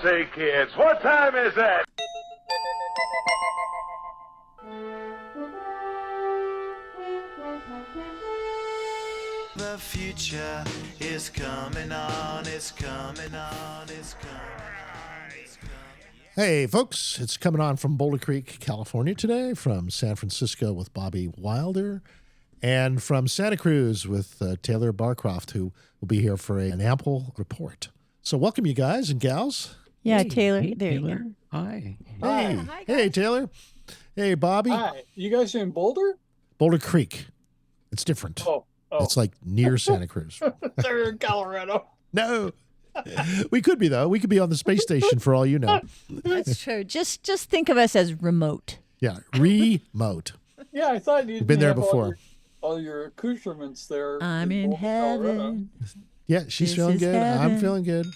Say, kids, what time is it? The future is coming on, it's coming on, it's coming. Hey, folks, it's coming on from Boulder Creek, California today, from San Francisco with Bobby Wilder, and from Santa Cruz with Taylor Barcroft, who will be here for an ample report. So welcome, you guys and gals. Yeah, Hey, Taylor. hey, There Taylor. you go. Hi. Hey, Hi, hey, Taylor. Hey, Bobby. Hi, you guys are in Boulder? Boulder Creek. It's different. Oh. It's like near Santa Cruz. They're in Colorado. No. We could be, though. We could be on the space station for all you know. That's true. Just think of us as remote. Yeah, remote. Yeah, I thought you'd Been there have before. All your accoutrements there. I'm in Boulder, Colorado. heaven. Yeah, she's This feeling is good. I'm heaven. feeling good.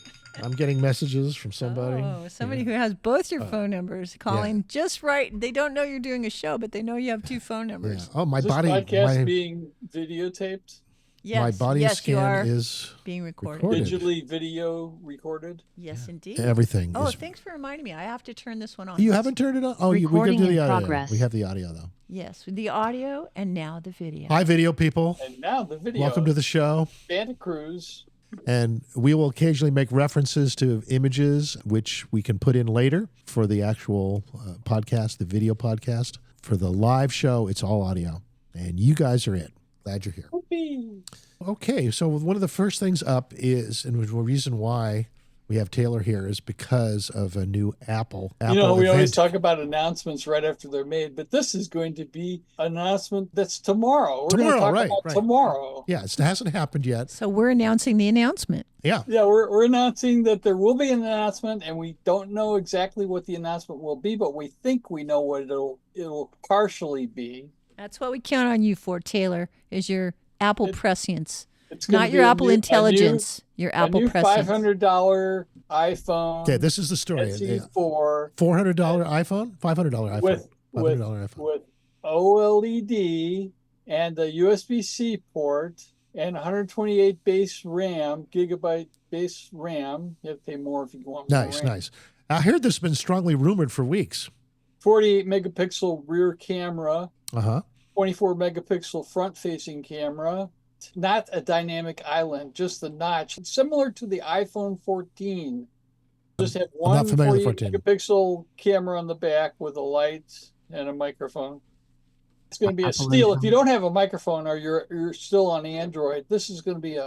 I'm getting messages from somebody. Oh, somebody who has both your phone numbers calling just right. They don't know you're doing a show, but they know you have two phone Yeah. numbers. Oh, my Is this body. podcast being videotaped? Yes, My body yes, you are scan is being recorded. recorded. Digitally video recorded? Yes, indeed. everything. Oh, is, thanks for reminding me. I have to turn this one on. you haven't turned it on? Oh, we can Recording do the in audio. progress. We have the audio, though. Yes, the audio and now the video. Hi, video people. And now the video. Welcome to the show. Santa Cruz. And we will occasionally make references to images, which we can put in later for the actual podcast, the video podcast. For the live show, it's all audio. And you guys are it. Glad you're here. Whoopee. Okay, so one of the first things up is, and the reason why we have Taylor here is because of a new Apple We always event. talk about announcements right after they're made, but this is going to be an announcement that's tomorrow. We're going to talk about tomorrow. Yeah, it hasn't happened yet. So we're announcing the announcement. Yeah. Yeah, we're announcing that there will be an announcement, and we don't know exactly what the announcement will be, but we think we know what it'll partially be. That's what we count on you for, Taylor, is your Apple prescience. It's gonna Not be your a Apple new- intelligence, your A Apple new prescience. $500 iPhone. Okay, this is the story. SE4 $400 iPhone? $500 iPhone. with $500 iPhone. with OLED and a USB-C port and 128 gigabyte base RAM. You have to pay more if you want more Nice, RAM. nice. I heard this has been strongly rumored for weeks. 48 megapixel rear camera, Uh-huh. 24 megapixel front-facing camera. Not a dynamic island, just the notch. Similar to the iPhone 14. Just have I'm not one familiar with 48 megapixel camera on the back with a light and a microphone. It's going to be a Apple steal. and- If you don't have a microphone or you're still on Android, this is going to be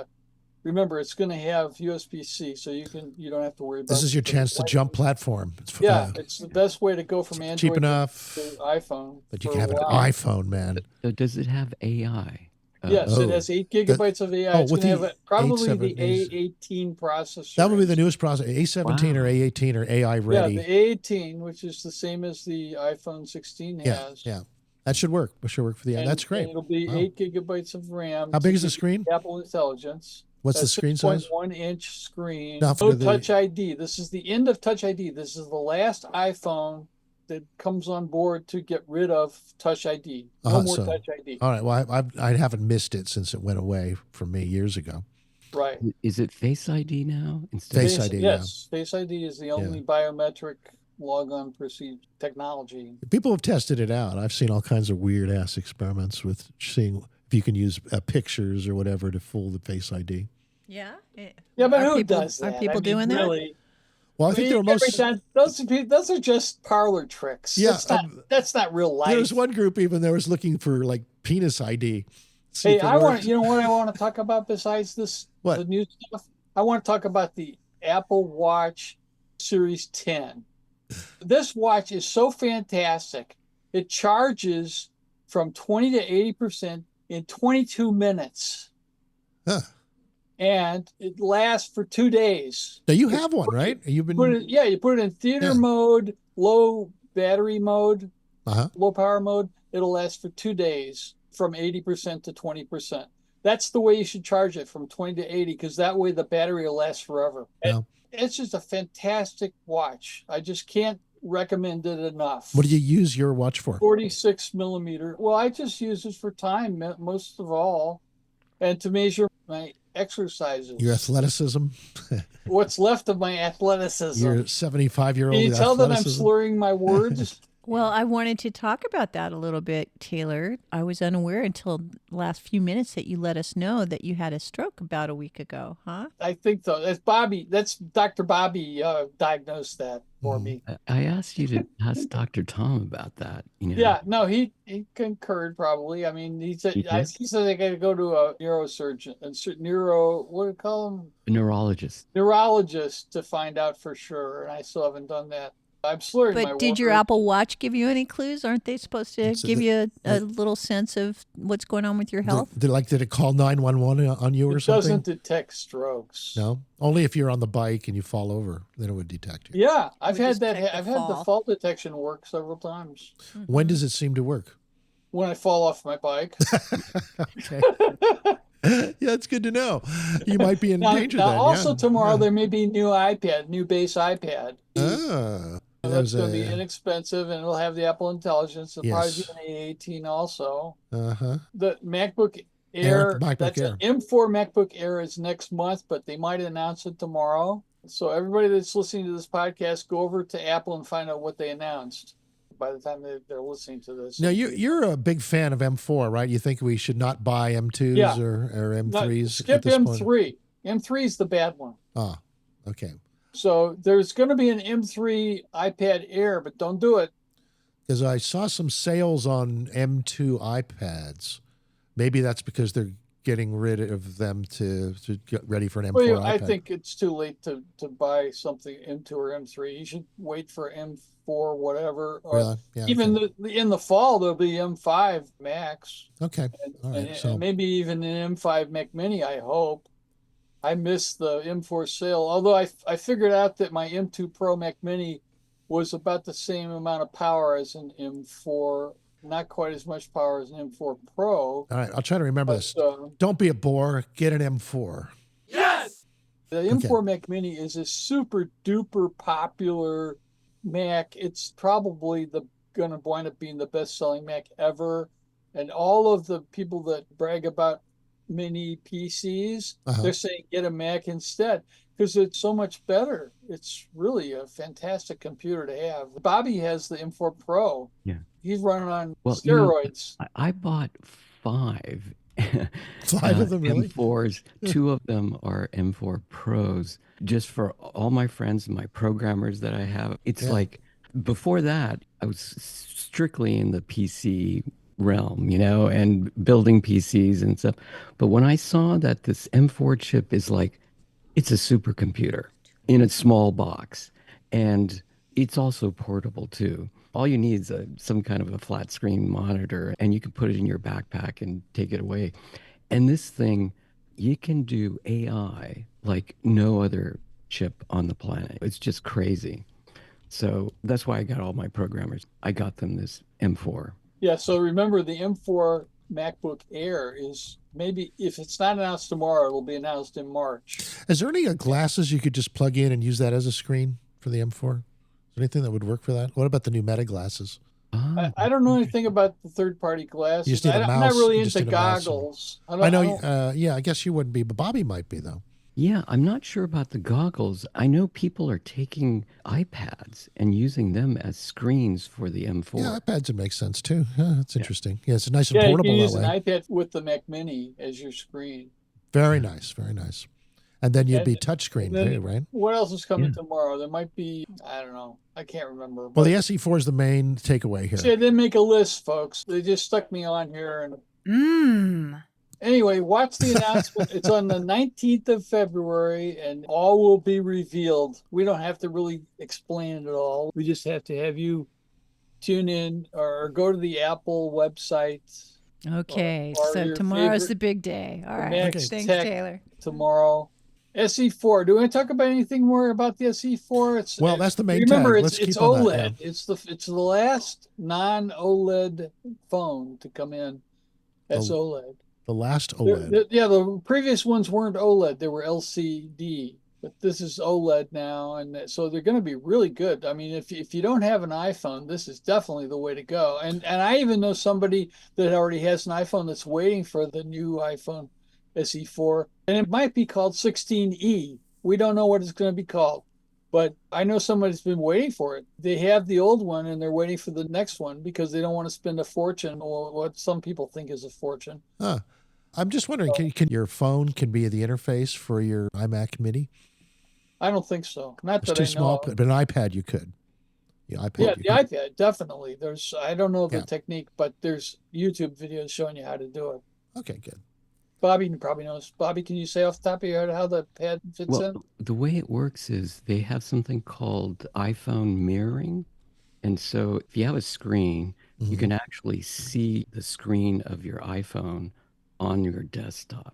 remember, it's going to have USB-C, so you don't have to worry about This is your the chance to light. jump platform. It's, Yeah, it's the best way to go from Android cheap enough, to iPhone. but you for can have a an while. iPhone, man. So does it have AI? Yes, Oh. it has 8 gigabytes of AI. It's with going to the have probably A7 the A18 processor. That would be the newest processor, A17 or Wow. A18 or AI Yeah, ready. the A18, which is the same as the iPhone 16 Yeah, has. yeah. That should work. That should work for the And- That's great. and it'll be Wow. 8 gigabytes of RAM. How big is to the screen? Apple Intelligence. What's the screen size? 6.1-inch screen. Now, No for the- Touch ID. This is the end of Touch ID. This is the last iPhone that comes on board to get rid of Touch ID. No more so- Touch ID. All right. Well, I haven't missed it since it went away from me years ago. Right. Is it Face ID now instead? Face ID, Yes. Face ID is the only biometric logon procedure technology. People have tested it out. I've seen all kinds of weird ass experiments with seeing if you can use pictures or whatever to fool the Face ID. Yeah. Yeah, but Are who people- does are that? people doing that? really, Well, I think they were most. those are just parlor tricks. Yeah, That's not real life. There was one group even that was looking for like penis ID. See Hey, if it I want worked. you know what I want to talk about besides this What? the new stuff. I want to talk about the Apple Watch Series 10. This watch is so fantastic. It charges from 20 to 80% in 22 minutes. Huh. And it lasts for 2 days. Now you have one, right? You've been. You put it in theater Yeah. mode, low battery mode, Uh-huh. low power mode. It'll last for 2 days from 80% to 20%. That's the way you should charge it, from 20 to 80, because that way the battery will last forever. Yeah. It's just a fantastic watch. I just can't recommend it enough. What do you use your watch for? 46 millimeter. Well, I just use it for time most of all, and to measure my exercises. Your athleticism. What's left of my athleticism. Your 75-year-old Can you tell that I'm athleticism. slurring my words? Well, I wanted to talk about that a little bit, Taylor. I was unaware until the last few minutes that you let us know that you had a stroke about a week ago, huh? I think so. That's Dr. Bobby diagnosed that for me. I asked you to ask Dr. Tom about that. Yeah, no, he concurred probably. I mean, he said He did? he said they got to go to a neurosurgeon, what do you call him? A neurologist. Neurologist to find out for sure. And I still haven't done that. I'm slurring my But did your words. Apple Watch give you any clues? Aren't they supposed to It's- give you a little sense of what's going on with your health? Did it call 911 on you or It something? doesn't detect strokes. No, only if you're on the bike and you fall over, then it would detect you. Yeah, I've would had just that. detect the I've had the fall. fall detection work several times When does it seem to work? when I fall off my bike. Okay. Yeah, it's good to know. You might be in Now, danger now then. also yeah. tomorrow Yeah. there may be new base iPad. Ah, that That's was going to be inexpensive, and it'll have the Apple Intelligence. It'll Yes. probably be an A18 also. uh-huh. The MacBook Air, Air, the MacBook that's Air. an M4 MacBook Air is next month, but they might announce it tomorrow. So everybody that's listening to this podcast, go over to Apple and find out what they announced by the time they're listening to this. Now you're a big fan of M4, right? You think we should not buy M2s Yeah. or No, M3s skip at this point? M3. M3 is the bad one. Ah, okay. So there's going to be an M3 iPad Air, but don't do it. Because I saw some sales on M2 iPads. Maybe that's because they're getting rid of them to get ready for an M4 Well, iPad. I think it's too late to buy something M2 or M3. You should wait for M4, whatever. Or Really? Yeah, even okay. in the fall, there'll be M5 Max. Okay. All right. And So maybe even an M5 Mac Mini, I hope. I missed the M4 sale, although I figured out that my M2 Pro Mac Mini was about the same amount of power as an M4, not quite as much power as an M4 Pro. all right, I'll try to remember But, this. Don't be a bore. Get an M4. the M4 Mac Mini is a super duper popular Mac. It's probably going to wind up being the best selling Mac ever. And all of the people that brag about mini PCs, Uh-huh. they're saying get a Mac instead because it's so much better. It's really a fantastic computer to have. Bobby has the M4 Pro. Yeah. He's running on Well, steroids. I bought 5. 5 of them, really? M4s. 2 of them are M4 Pros. Just for all my friends and my programmers that I have. It's Yeah. like, before that, I was strictly in the PC realm, and building PCs and stuff. But when I saw that this M4 chip is like, it's a supercomputer in a small box, and it's also portable too. All you need is some kind of a flat screen monitor, and you can put it in your backpack and take it away. And this thing, you can do AI like no other chip on the planet. It's just crazy. So that's why I got all my programmers. I got them this M4. Yeah, so remember the M4 MacBook Air is maybe, if it's not announced tomorrow, it'll be announced in March. Is there any glasses you could just plug in and use that as a screen for the M4? Is there anything that would work for that? What about the new Meta glasses? I don't know anything about the third-party glasses. You just need a I'm not mouse. really You just into need a mouse and- goggles. I know. Yeah, I guess you wouldn't be, but Bobby might be though. Yeah, I'm not sure about the goggles. I know people are taking iPads and using them as screens for the M4. Yeah, iPads would make sense too. Yeah, that's interesting. Yeah, it's nice and Yeah, you portable can that use way. an iPad with the Mac Mini as your screen. Very nice, very nice. And then you'd be And touchscreen then too, right? What else is coming Yeah. tomorrow? There might be, I don't know. I can't remember. Well, But the SE4 is the main takeaway here. see, I didn't make a list, folks. They just stuck me on here. And anyway, watch the announcement. It's on the 19th of February, and all will be revealed. We don't have to really explain it all. We just have to have you tune in or go to the Apple website Okay, or so your tomorrow's favorite the big day. All right. Max Thanks, Tech Taylor. tomorrow. SE4. Do we want to talk about anything more about the SE4? Well, that's the main Remember, tag. it's Let's it's keep on OLED. that, It's the last non-OLED phone to come in. That's OLED. The last OLED. Yeah, the previous ones weren't OLED; they were LCD. But this is OLED now, and so they're going to be really good. I mean, if you don't have an iPhone, this is definitely the way to go. And I even know somebody that already has an iPhone that's waiting for the new iPhone SE4, and it might be called 16E. We don't know what it's going to be called, but I know somebody's been waiting for it. They have the old one and they're waiting for the next one because they don't want to spend a fortune, or what some people think is a fortune. Huh. I'm just wondering, can your phone can be the interface for your iMac Mini? I don't think so. Not It's that too I know small, of. but an iPad you could. The iPad. Yeah, you the could. iPad, definitely. I don't know the Yeah. technique, but there's YouTube videos showing you how to do it. Okay, good. Bobby probably knows. Bobby, can you say off the top of your head how the pad fits Well, in? the way it works is they have something called iPhone mirroring. And so if you have a screen, you can actually see the screen of your iPhone on your desktop.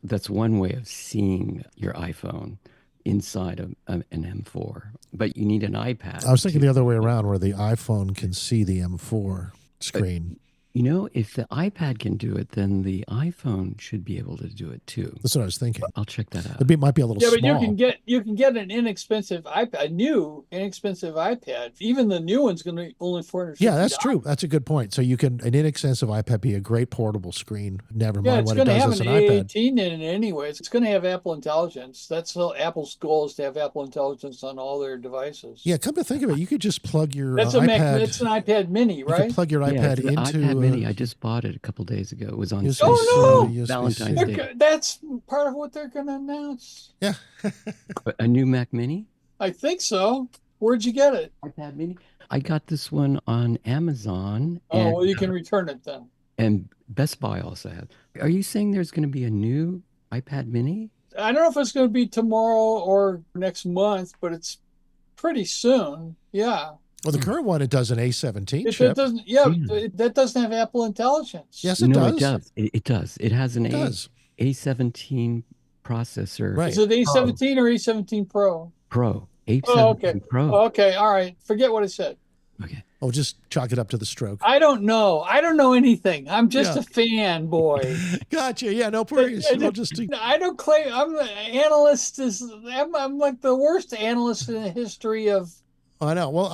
That's one way of seeing your iPhone inside of an M4. But you need an iPad. I was thinking the other way around, where the iPhone can see the M4 screen. You know, if the iPad can do it, then the iPhone should be able to do it too. That's what I was thinking. I'll check that out. It might be a little Yeah, but small. you can get an inexpensive iPad, a new inexpensive iPad. Even the new one's going to be only $450. Yeah, that's true. That's a good point. So an inexpensive iPad be a great portable screen. Never Yeah, mind it's what it going to does have as an an iPad. A18 in it anyways. It's going to have Apple Intelligence. That's Apple's goal, is to have Apple Intelligence on all their devices. Yeah, come to think of it, you could just plug your That's iPad. It's an iPad Mini, You right? could plug your Yeah, iPad it's the into iPad Mini. I just bought it a couple days ago. It was on USB-C. sale. Oh, no! USB-C. Valentine's Day. That's part of what they're going to announce. Yeah. A new Mac Mini? I think so. Where'd you get it? iPad Mini? I got this one on Amazon. Oh, and, well, you can return it then. and Best Buy also had. Are you saying there's going to be a new iPad Mini? I don't know if it's going to be tomorrow or next month, but it's pretty soon. Yeah. Well, the current one, it does an A17 It chip. doesn't. That doesn't have Apple Intelligence. Yes, it No, does. it does. It does. It has an It does. A17 processor. Right. Is it A17 or A17 Pro? Pro. A17 Oh, okay. Pro. Okay. All right. Forget what I said. Okay. Oh, just chalk it up to the stroke. I don't know. I don't know anything. I'm just Yeah. a fan boy. Gotcha. Yeah, no worries. We'll just do. I don't claim I'm the analyst. I'm like the worst analyst in the history of I know. Well,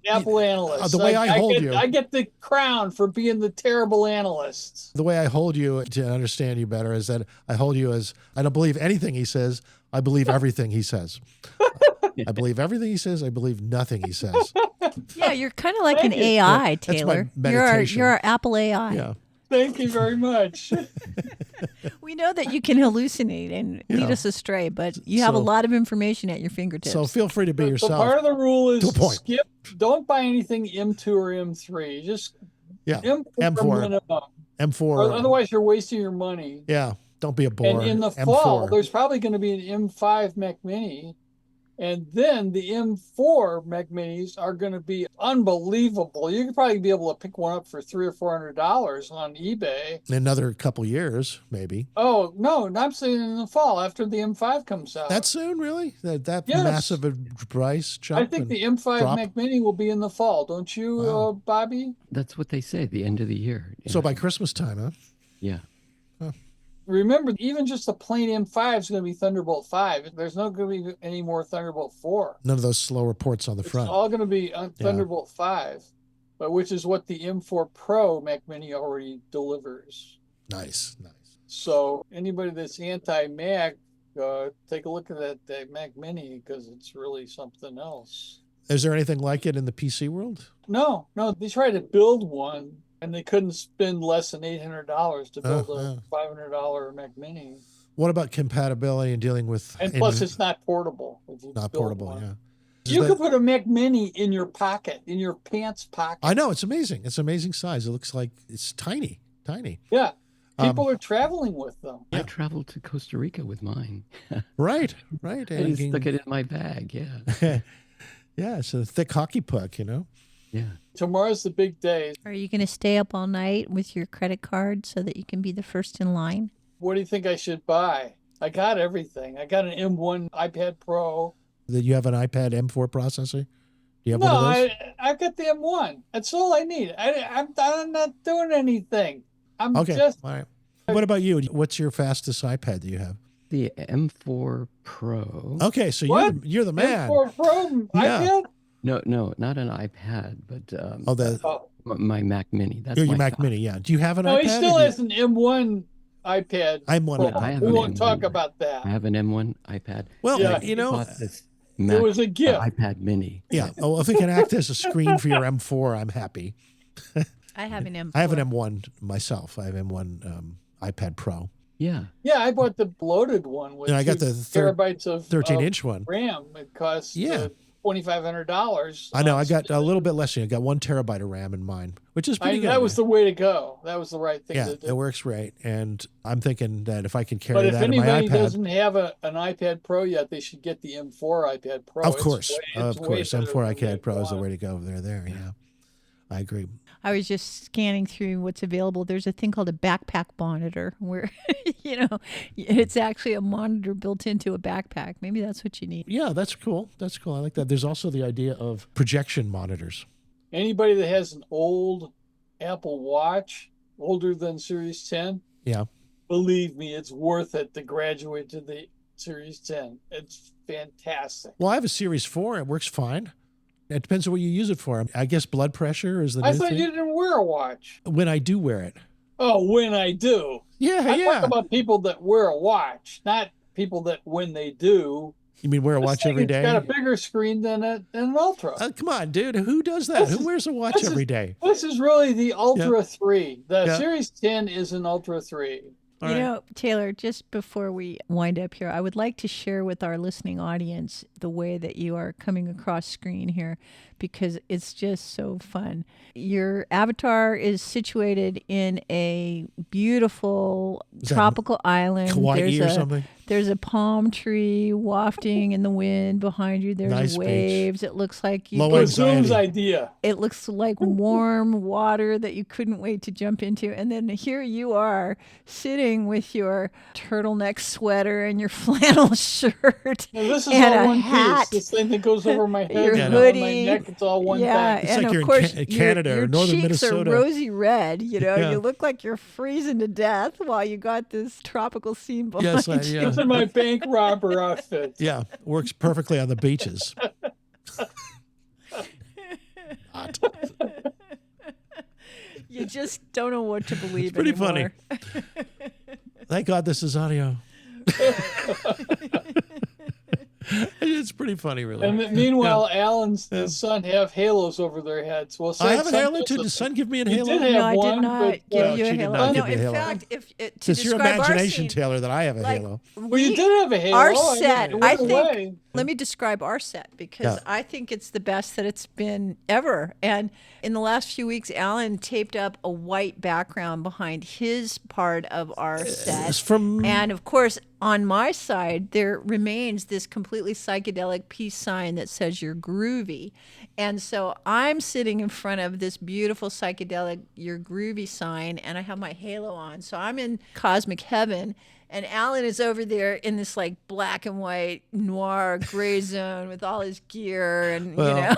Apple analysts. the way I hold you. I get the crown for being the terrible analyst. The way I hold you to understand you better is that I hold you as I don't believe anything he says. I believe everything he says. I believe everything he says. I believe nothing he says. Yeah, you're kind of like an Thank you. AI, That's my Taylor. meditation. You're our Apple AI. Yeah. Thank you very much. We know that you can hallucinate and lead us astray, but you have a So- lot of information at your fingertips. So feel free to be So yourself. part of the rule is To a point. skip. Don't buy anything M2 or M3. Just Yeah. M4, M4. minimum. M4. Or otherwise, you're wasting your money. Yeah. Don't be a bore. And in the M4. fall, there's probably going to be an M5 Mac Mini. And then the M4 Mac Minis are going to be unbelievable. You could probably be able to pick one up for $300 or $400 on eBay. In another couple years, maybe. Oh, no, I'm saying in the fall after the M5 comes out. That soon, really? That Yes. massive a price jump? I think and the M5 drop? Mac Mini will be in the fall. Don't you, Wow. Bobby? That's what they say, the end of the year. So Yeah. by Christmas time, huh? Yeah. Remember, even just the plain M5 is going to be Thunderbolt 5. There's not going to be any more Thunderbolt 4. None of those slow reports on the It's front. all going to be on Thunderbolt 5, but which is what the M4 Pro Mac Mini already delivers. Nice. So anybody that's anti-Mac, take a look at that Mac Mini because it's really something else. Is there anything like it in the PC world? No, they tried to build one and they couldn't spend less than $800 to build Oh, a $500 Mac Mini. What about compatibility and dealing with? And plus, it's not portable. If you not build portable. one. Yeah. You Is could that- put a Mac Mini in your pocket, in your pants pocket. I know, it's amazing. It's amazing size. It looks like it's tiny. Yeah. People are traveling with them. I traveled to Costa Rica with mine. Right. I And just stuck it in my bag. Yeah. yeah, it's a thick hockey puck, Yeah. Tomorrow's the big day. Are you going to stay up all night with your credit card so that you can be the first in line? What do you think I should buy? I got everything. I got an M1 iPad Pro. That you have an iPad M4 processor? Do you have No, one of those? I've got the M1. That's all I need. I'm not doing anything. I'm Okay. just All right. What about you? What's your fastest iPad that you have? The M4 Pro. Okay, so What? you're the man. M4 Pro Yeah. iPad. No, not an iPad, but Oh, Oh. my Mac Mini. That's your my Mac fast- Mini, yeah. Do you have an No, iPad? he still or do you- has an M1 iPad I'm one. Pro. Yeah, I have We an won't talk M1. about that. I have an M1 iPad. Well, Yeah. you know, bought this It was a gift. iPad Mini. yeah. Oh, if it can act as a screen for your M4, I'm happy. I have an M4. I have an M1 myself. I have M1 iPad Pro. Yeah. Yeah, I bought the bloated one with And I got 2 the terabytes of 13-inch one. RAM. It cost Yeah. $2,500. I know. I got a little bit less. I got 1 terabyte of RAM in mine, which is pretty good. That was the way to go. That was the right thing yeah, to do. it works great. And I'm thinking that if I can carry But if that in my anybody iPad, doesn't have an iPad Pro yet, they should get the M4 iPad Pro. of course, It's way better M4 than iPad the Pro is the M1. way to go. They're there. Yeah, I agree. I was just scanning through what's available. There's a thing called a backpack monitor where, it's actually a monitor built into a backpack. Maybe that's what you need. Yeah, that's cool. That's cool. I like that. There's also the idea of projection monitors. Anybody that has an old Apple Watch, older than Series 10, Yeah. believe me, it's worth it to graduate to the Series 10. It's fantastic. Well, I have a Series 4. It works fine. It depends on what you use it for. I guess blood pressure is the new I thought thing. you didn't wear a watch. When I do wear it. Oh, when I do. Yeah, I yeah. talk about people that wear a watch, not people that when they do. You mean wear a This watch thing every has day? got a bigger screen than an Ultra. Come on, dude. Who does that? This Who is- wears a watch this is- every day? This is really the Ultra 3. The Yeah. Series 10 is an Ultra 3. All You right. know, Taylor, just before we wind up here, I would like to share with our listening audience the way that you are coming across screen here because it's just so fun. Your avatar is situated in a beautiful Is that tropical island. Hawaii or something? There's a palm tree wafting in the wind behind you. There's Nice beach. waves. It looks like you Low It was Zoom's anxiety. idea. it looks like warm water that you couldn't wait to jump into. And then here you are sitting with your turtleneck sweater and your flannel shirt. Now, this is and all a one hat. piece. This thing that goes over my head Your and around my hoodie. neck, it's all one Yeah, thing. It's and like of you're in course, Canada or your northern cheeks Minnesota. are rosy red. Yeah. You look like you're freezing to death while you got this tropical scene behind Yes, you. yeah. This is my bank robber outfit. Yeah, works perfectly on the beaches. Not. You just don't know what to believe. It's pretty funny. anymore. Thank God this is audio. It's pretty funny, really. And meanwhile, Alan's son have halos over their heads. Well, I have an son halo does too. a- Did son give me an He halo? did have No, I one, did not but, give No, you a she did halo. not No, give me a in halo. fact, to It's your describe our imagination, scene, Taylor, that I have a like, halo. Well, you did have a halo. Our Oh, set, yeah, it I went think. away. Let me describe our set because Yeah. I think it's the best that it's been ever. And in the last few weeks, Alan taped up a white background behind his part of our set. It's from And of course, on my side, there remains this completely psychedelic peace sign that says you're groovy. And so I'm sitting in front of this beautiful psychedelic you're groovy sign, and I have my halo on. So I'm in cosmic heaven. And Alan is over there in this like black and white noir gray zone with all his gear and Well,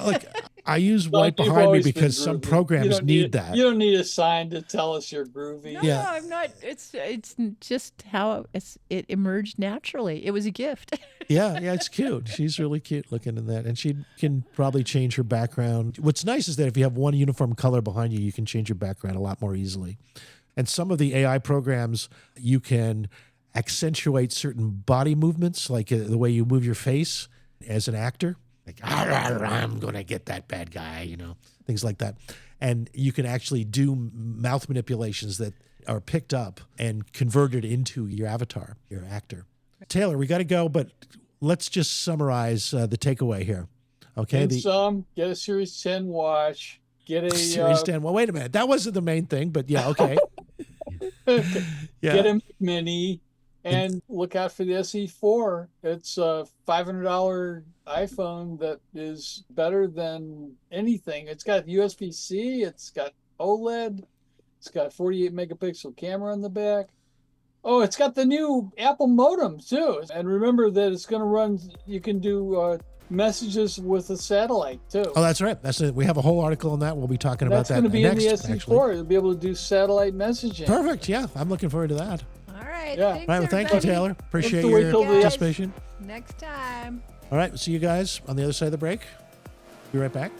like I use Well, white you've behind me always been because some groovy. You programs don't need that. You don't need a sign to tell us you're groovy. No, Yeah. no, I'm not. It's just how it emerged naturally. It was a gift. Yeah, it's cute. She's really cute looking in that. And she can probably change her background. What's nice is that if you have one uniform color behind you, you can change your background a lot more easily. And some of the AI programs, you can accentuate certain body movements, like the way you move your face as an actor. Like, I'm going to get that bad guy, things like that. And you can actually do mouth manipulations that are picked up and converted into your avatar, your actor. Taylor, we got to go, but let's just summarize the takeaway here. Okay. Get a Series 10 watch. Get a Series 10. Well, wait a minute. That wasn't the main thing, but yeah, okay. Yeah. Get a Mini and look out for the SE4. It's a $500 iPhone that is better than anything. It's got USB-C. It's got OLED. It's got 48 megapixel camera in the back. Oh, it's got the new Apple modem too. And remember that it's going to run, you can do messages with a satellite too. Oh, that's right. That's it. We have a whole article on that. We'll be talking about That's that going to be next. in the SE4. Actually. It'll be able to do satellite messaging. Perfect. Yeah, I'm looking forward to that. All right. Yeah. Thanks, All right. Well, thank you, everybody. Taylor. Appreciate to wait your till the- participation. Next time. All right. We'll see you guys on the other side of the break. Be right back.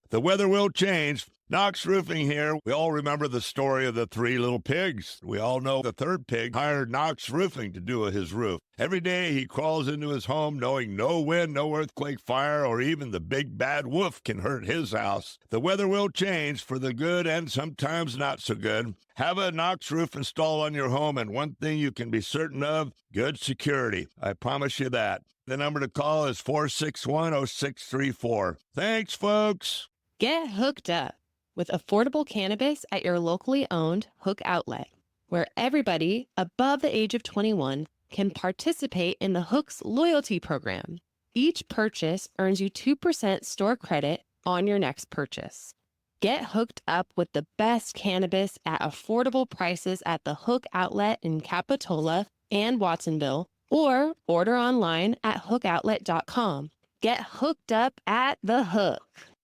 The weather will change. Knox Roofing here. We all remember the story of the three little pigs. We all know the third pig hired Knox Roofing to do his roof. Every day he crawls into his home knowing no wind, no earthquake, fire, or even the big bad wolf can hurt his house. The weather will change for the good and sometimes not so good. Have a Knox roof installed on your home, and one thing you can be certain of, good security. I promise you that. The number to call is 461-0634. Thanks, folks. Get hooked up with affordable cannabis at your locally owned Hook outlet, where everybody above the age of 21 can participate in the Hook's loyalty program. Each purchase earns you 2% store credit on your next purchase. Get hooked up with the best cannabis at affordable prices at the Hook outlet in Capitola and Watsonville, or order online at hookoutlet.com. Get hooked up at the Hook.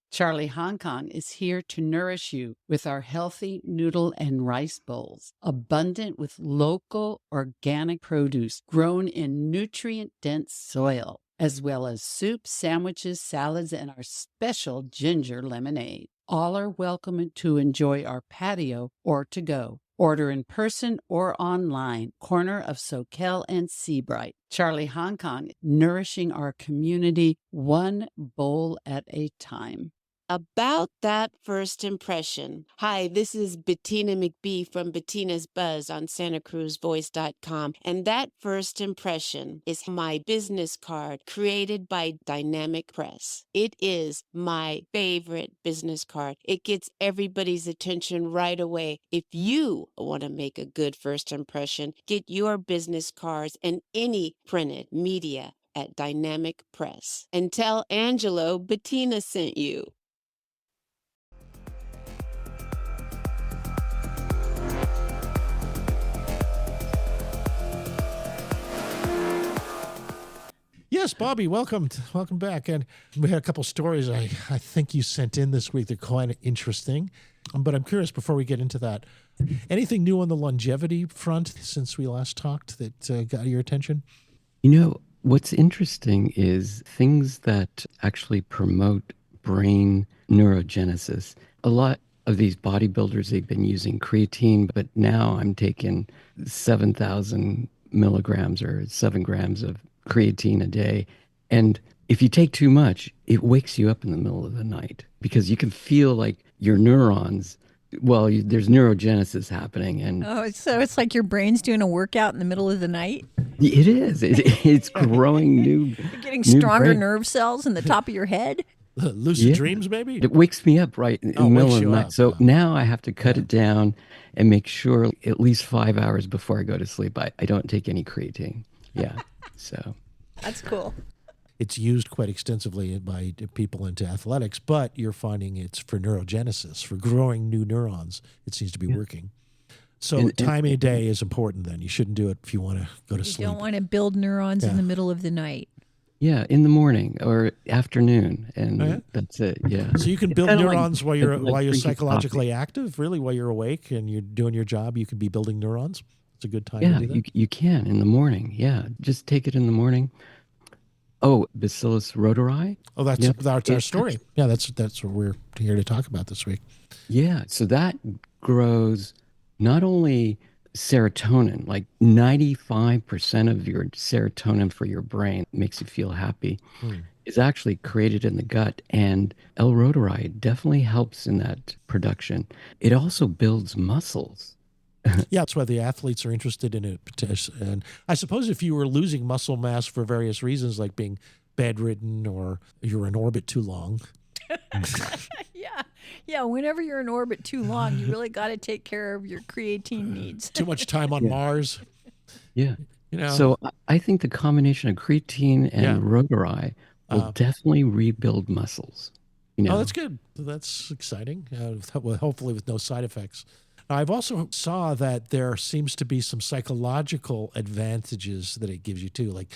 Charlie Hong Kong is here to nourish you with our healthy noodle and rice bowls, abundant with local organic produce grown in nutrient-dense soil, as well as soup, sandwiches, salads, and our special ginger lemonade. All are welcome to enjoy our patio or to go. Order in person or online, corner of Soquel and Seabright. Charlie Hong Kong, nourishing our community one bowl at a time. About that first impression. Hi, this is Bettina McBee from Bettina's Buzz on SantaCruzVoice.com. And that first impression is my business card created by Dynamic Press. It is my favorite business card. It gets everybody's attention right away. If you want to make a good first impression, get your business cards and any printed media at Dynamic Press. And tell Angelo Bettina sent you. Yes, Bobby, welcome back. And we had a couple stories I think you sent in this week. They're quite interesting. But I'm curious, before we get into that, anything new on the longevity front since we last talked that got your attention? You know, what's interesting is things that actually promote brain neurogenesis. A lot of these bodybuilders, they've been using creatine, but now I'm taking 7,000 milligrams or 7 grams of creatine a day. And if you take too much, it wakes you up in the middle of the night because you can feel like your neurons, there's neurogenesis happening. And so it's like your brain's doing a workout in the middle of the night? It is. It's growing new. You're getting stronger nerve cells in the top of your head? Lucid dreams, maybe? It wakes me up right in the middle of the night. So now I have to cut it down and make sure at least 5 hours before I go to sleep, I don't take any creatine. Yeah. So that's cool. It's used quite extensively by people into athletics, but you're finding it's for neurogenesis, for growing new neurons. It seems to be working. So timing of day is important then. You shouldn't do it if you want to go to sleep. You don't want to build neurons in the middle of the night. Yeah, in the morning or afternoon, and that's it. Yeah. So you can build neurons while you're psychologically active. Really, while you're awake and you're doing your job, you can be building neurons. It's a good time to do that. You can in the morning. Yeah, just take it in the morning. Oh, Bacillus reuteri. Oh, that's our story. Yeah, that's what we're here to talk about this week. Yeah, so that grows not only serotonin, like 95% of your serotonin for your brain makes you feel happy, is actually created in the gut. And L. reuteri definitely helps in that production. It also builds muscles. Yeah, that's why the athletes are interested in it. And I suppose if you were losing muscle mass for various reasons, like being bedridden or you're in orbit too long. Yeah. Whenever you're in orbit too long, you really got to take care of your creatine needs. Too much time on Mars. Yeah. You know. So I think the combination of creatine and reuteri will definitely rebuild muscles. You know? Oh, that's good. That's exciting. Hopefully with no side effects. I've also saw that there seems to be some psychological advantages that it gives you too. Like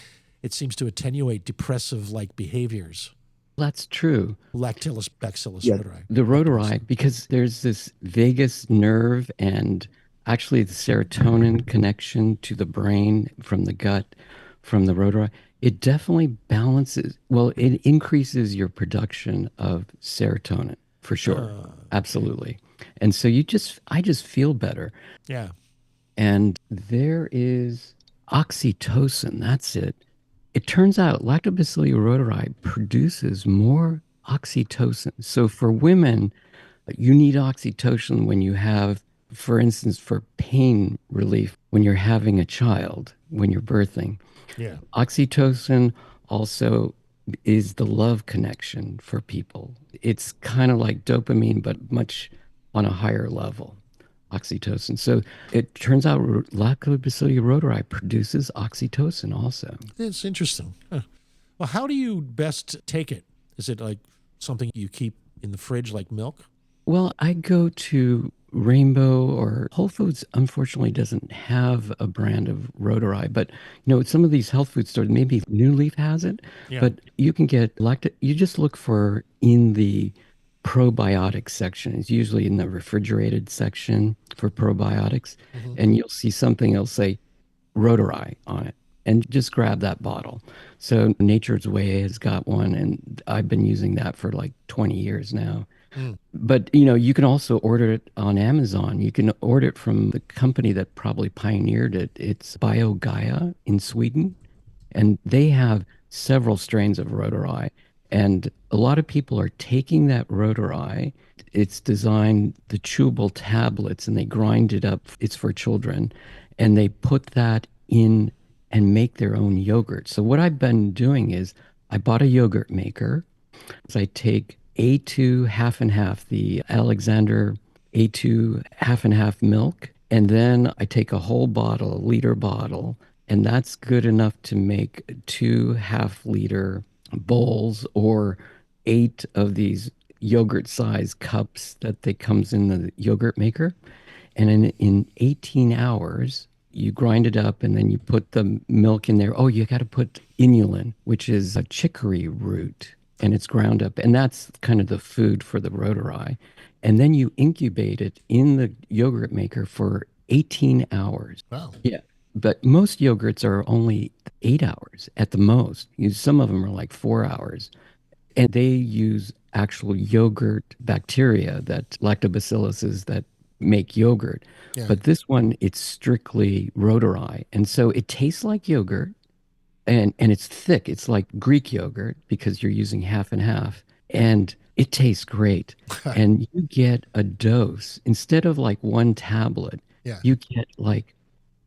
it seems to attenuate depressive-like behaviors. That's true. Lactobacillus reuteri. The reuteri, because there's this vagus nerve and actually the serotonin connection to the brain from the gut, from the reuteri, it definitely balances. Well, it increases your production of serotonin. for sure. Absolutely. And so I just feel better. Yeah. And there is oxytocin. That's it. It turns out Lactobacillus rhodori produces more oxytocin. So for women, you need oxytocin when you have, for instance, for pain relief, when you're having a child, when you're birthing. Yeah. Oxytocin also is the love connection for people. It's kind of like dopamine, but much on a higher level, oxytocin. So it turns out Lactobacillus rhodori produces oxytocin also. It's interesting. Huh. Well, how do you best take it? Is it like something you keep in the fridge like milk? Well, I go to Rainbow or Whole Foods, unfortunately, doesn't have a brand of Rotary, but some of these health food stores, maybe New Leaf has it, Yeah. but you can get you just look for in the probiotic section. It's usually in the refrigerated section for probiotics, and you'll see something that'll say Rotary on it. And just grab that bottle. So Nature's Way has got one, and I've been using that for like 20 years now. But you can also order it on Amazon. You can order it from the company that probably pioneered it. It's BioGaia in Sweden, and they have several strains of Rotary. And a lot of people are taking that Rotary. It's designed the chewable tablets, and they grind it up. It's for children, and they put that in and make their own yogurt. So what I've been doing is I bought a yogurt maker. So I take A2 half and half, the Alexander A2 half and half milk, and then I take a whole bottle, a liter bottle, and that's good enough to make 2 half-liter bowls or 8 of these yogurt-sized cups that they comes in the yogurt maker. And in 18 hours, you grind it up and then you put the milk in there. Oh, you got to put inulin, which is a chicory root, and it's ground up. And that's kind of the food for the Rotary. And then you incubate it in the yogurt maker for 18 hours. Wow. Yeah. But most yogurts are only 8 hours at the most. Some of them are like 4 hours. And they use actual yogurt bacteria, that lactobacillus that make yogurt. Yeah. But this one, it's strictly Rotary. And so it tastes like yogurt, and it's thick. It's like Greek yogurt because you're using half and half. And it tastes great. And you get a dose. Instead of like one tablet, Yeah. you get like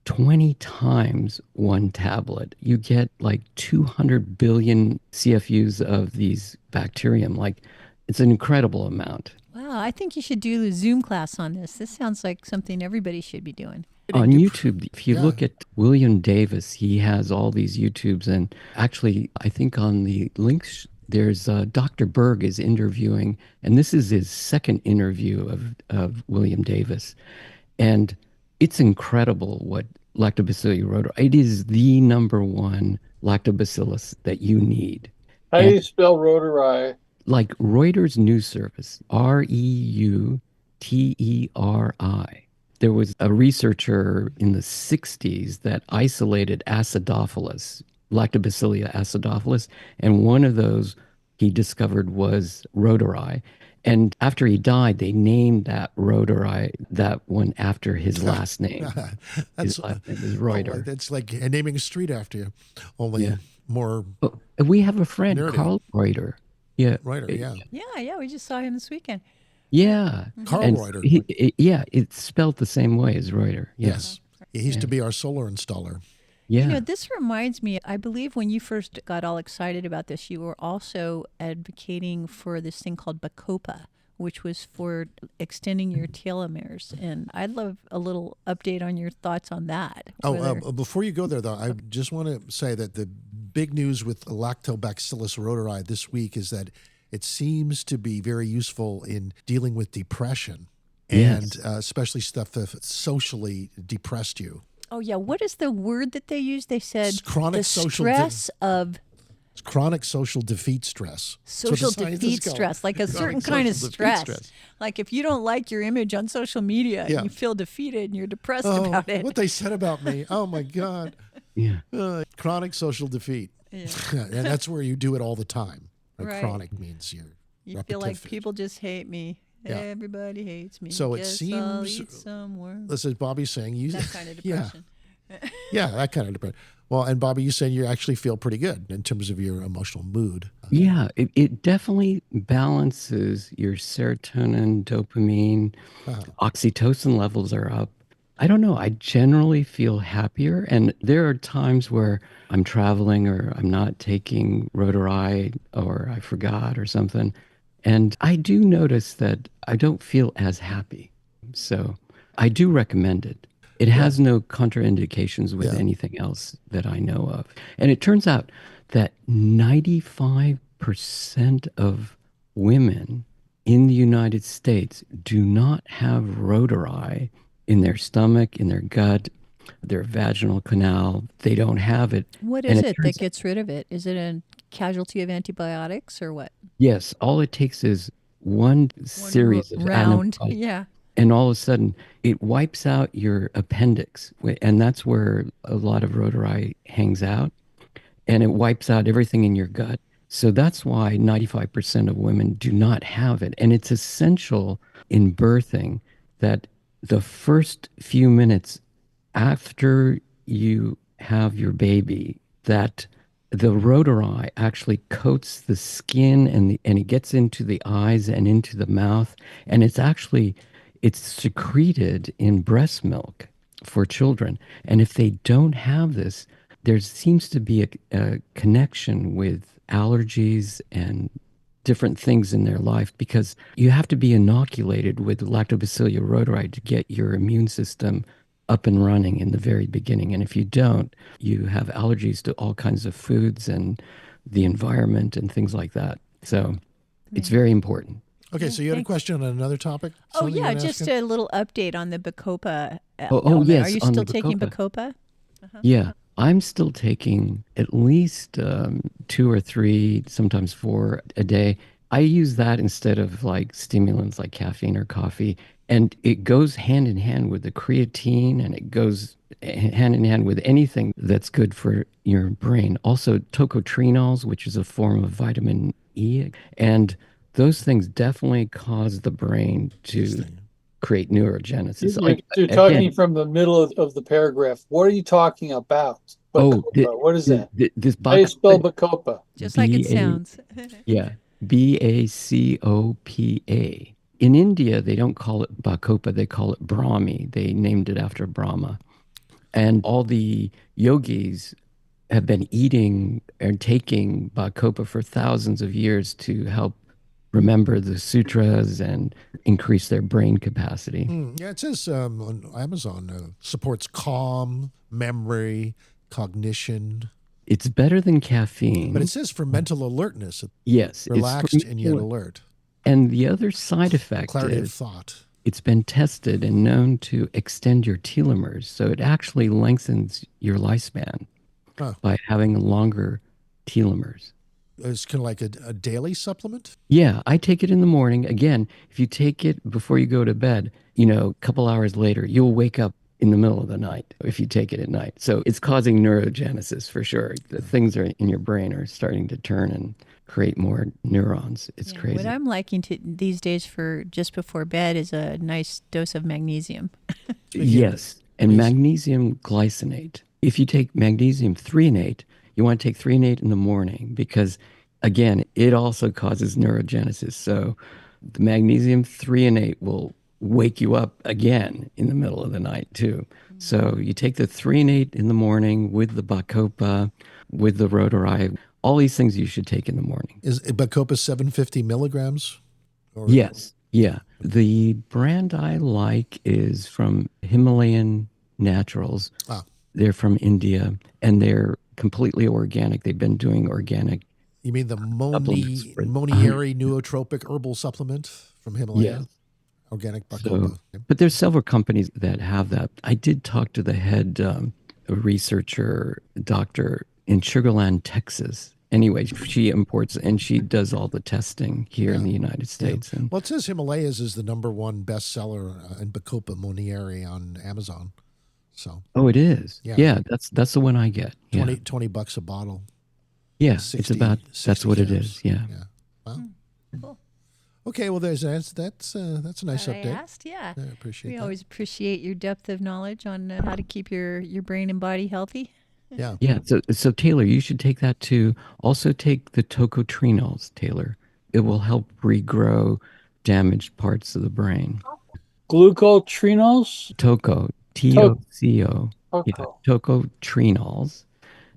20 times one tablet. You get like 200 billion CFUs of these bacterium. Like, it's an incredible amount. Wow, I think you should do a Zoom class on this. This sounds like something everybody should be doing. On YouTube, if you look at William Davis, he has all these YouTubes. And actually, I think on the links, there's Dr. Berg is interviewing, and this is his second interview of William Davis. And it's incredible what Lactobacillus rhodori. It is the number 1 lactobacillus that you need. How do you spell Rotary? Like Reuters news service, Reuteri. There was a researcher in the 60s that isolated acidophilus, Lactobacillus acidophilus, and one of those he discovered was Rotary. And after he died, they named that Rotary, that one, after his last name. His last name is Reuter. That's like naming a street after you, only more. Oh, we have a friend, nerdy. Carl Reuter. Yeah. Reuter, yeah. Yeah, we just saw him this weekend. Yeah. Carl And Reuter. it's spelled the same way as Reuter. Yes. He used to be our solar installer. Yeah. This reminds me, I believe when you first got all excited about this, you were also advocating for this thing called Bacopa, which was for extending your telomeres. And I'd love a little update on your thoughts on that. Before you go there, though, I just want to say that the big news with Lactobacillus rhodori this week is that it seems to be very useful in dealing with depression, and especially stuff that socially depressed you. Oh, yeah. What is the word that they use? They said It's chronic the social stress of It's chronic social defeat stress. social defeat stress, like a certain kind of social defeat stress. Like if you don't like your image on social media, Yeah. you feel defeated and you're depressed Oh, about it. what they said about me. Oh, my God. Yeah. Chronic social defeat. Yeah. And that's where you do it all the time. Like Right. Chronic means you're You feel like people just hate me. Yeah. Everybody hates me. So it Guess seems- I'll eat some worms. This is Bobby saying you. That kind of depression. Yeah, that kind of depression. Well, and Bobby, you said you actually feel pretty good in terms of your emotional mood. Yeah, it definitely balances your serotonin, dopamine, oxytocin levels are up. I don't know. I generally feel happier. And there are times where I'm traveling or I'm not taking Reuteri or I forgot or something. And I do notice that I don't feel as happy. So I do recommend it. It has no contraindications with anything else that I know of. And it turns out that 95% of women in the United States do not have Reuteri in their stomach, in their gut, their vaginal canal. They don't have it. What is it that gets rid of it? Is it a casualty of antibiotics or what? Yes, all it takes is one series of round. antibiotics, Yeah. and all of a sudden it wipes out your appendix, and that's where a lot of Reuteri hangs out, and it wipes out everything in your gut. So that's why 95% of women do not have it. And it's essential in birthing that the first few minutes after you have your baby, that the Reuteri actually coats the skin and it gets into the eyes and into the mouth. And it's secreted in breast milk for children. And if they don't have this, there seems to be a connection with allergies and different things in their life, because you have to be inoculated with Lactobacillus reuteri to get your immune system up and running in the very beginning. And if you don't, you have allergies to all kinds of foods and the environment and things like that. So it's very important. Okay, so you had a question on another topic? Oh, Something you yeah, wanna just ask? a little update on the Bacopa Oh, element. yes, Are you on still the taking Bacopa. Bacopa? Yeah, I'm still taking at least 2 or 3, sometimes 4 a day. I use that instead of like stimulants like caffeine or coffee. And it goes hand in hand with the creatine, and it goes hand in hand with anything that's good for your brain. Also, tocotrenols, which is a form of vitamin E. And those things definitely cause the brain to create neurogenesis. You're talking from the middle of the paragraph. What are you talking about? Bacopa. What is that? This How do you spell Bacopa? Just like it sounds. Yeah, Bacopa. In India, they don't call it Bacopa, they call it Brahmi. They named it after Brahma. And all the yogis have been eating and taking Bacopa for thousands of years to help remember the sutras and increase their brain capacity. Yeah, it says on Amazon, supports calm, memory, cognition. It's better than caffeine. But it says for mental alertness. Yes. Relaxed and yet alert. And the other side effect Clarity of is thought. it's been tested and known to extend your telomeres. So it actually lengthens your lifespan by having longer telomeres. It's kind of like a daily supplement? Yeah, I take it in the morning. Again, if you take it before you go to bed, a couple hours later, you'll wake up in the middle of the night if you take it at night. So it's causing neurogenesis for sure. The things are in your brain are starting to turn and create more neurons. It's crazy. What I'm liking these days for just before bed is a nice dose of magnesium. Yes, and magnesium glycinate. If you take magnesium threonate, you want to take threonate in the morning because, again, it also causes neurogenesis. So the magnesium threonate will wake you up again in the middle of the night too. So you take the threonate in the morning with the Bacopa, with the Reuteri, all these things you should take in the morning. Is Bacopa 750 milligrams? Yes. Yeah. The brand I like is from Himalayan Naturals. They're from India, and they're completely organic. They've been doing organic. You mean the Monieri nootropic herbal supplement from Himalaya? Yeah. Organic Bacopa. But there's several companies that have that. I did talk to the head researcher, doctor in Sugarland, Texas. Anyway, she imports and she does all the testing here in the United States. Yeah. Well, it says Himalayas is the #1 bestseller in Bacopa Monieri on Amazon. So. Oh, it is. Yeah, that's the one I get. Yeah. $20 a bottle. Yeah, it's about that's what it is. Yeah. Well, Cool. Okay, well, that's a nice That I update. asked, yeah. I appreciate We that. always appreciate your depth of knowledge on how to keep your brain and body healthy. Yeah. Yeah. So Taylor, you should take that too. Also take the Tocotrenols, Taylor. It will help regrow damaged parts of the brain. Glucotrenols? Toco, To- Toco. Yeah, Toco. Tocotrenols,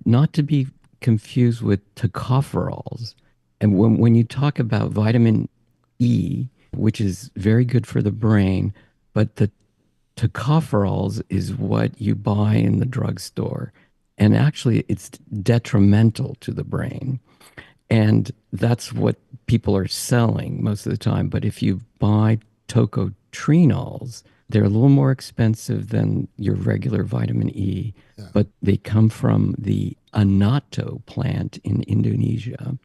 not to be confused with tocopherols. And when you talk about vitamin E, which is very good for the brain, but the tocopherols is what you buy in the drugstore. And actually, it's detrimental to the brain. And that's what people are selling most of the time. But if you buy tocotrenols, they're a little more expensive than your regular vitamin E, but they come from the annatto plant in Indonesia.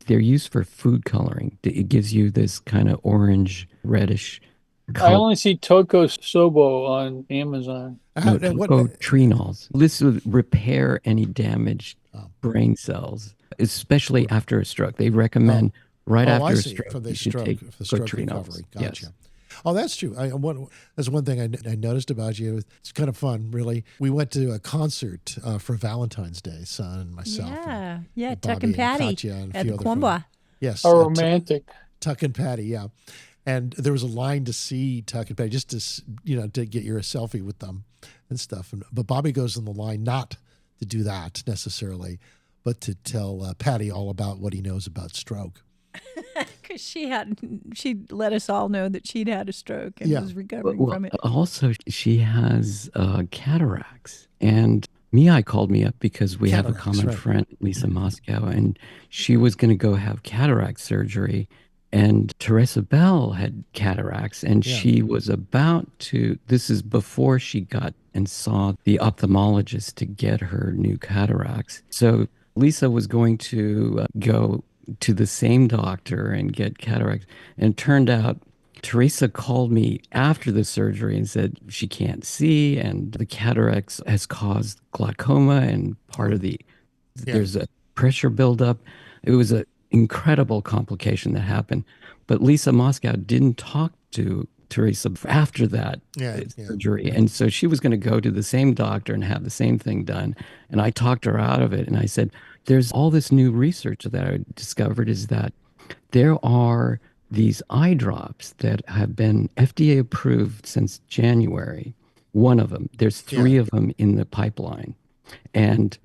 They're used for food coloring. It gives you this kind of orange, reddish I color. only see Toco Sobo on Amazon. No, And what- tocotrenols. This would repair any damaged brain cells, especially after a stroke. They recommend right after I a see. stroke, From the you should stroke, take the stroke tocotrenols. recovery. Gotcha. Yes. Oh, that's true. That's one thing I noticed about you. It's kind of fun, really. We went to a concert for Valentine's Day, son and myself. Yeah, and Tuck Bobby and Patty Katya and a at few the other friends. Quambwa. Yes. How romantic. Tuck and Patty, yeah. And there was a line to see Tuck and Patty just to get your selfie with them and stuff. But Bobby goes in the line not to do that necessarily, but to tell Patty all about what he knows about stroke. Because she let us all know that she'd had a stroke and was recovering from it. Also, she has cataracts. And Mihai called me up because we have a Cataracts, common right. friend, Lisa Moscow, and she was going to go have cataract surgery. And Teresa Bell had cataracts, and she was about to, this is before she got and saw the ophthalmologist to get her new cataracts. So Lisa was going to go to the same doctor and get cataracts. And it turned out Teresa called me after the surgery and said she can't see, and the cataracts has caused glaucoma, and part of there's a pressure buildup. It was an incredible complication that happened. But Lisa Moscow didn't talk to Teresa after that surgery. And so she was going to go to the same doctor and have the same thing done. And I talked her out of it. And I said, there's all this new research that I discovered is that there are these eye drops that have been FDA approved since January. One of them, there's three of them in the pipeline. And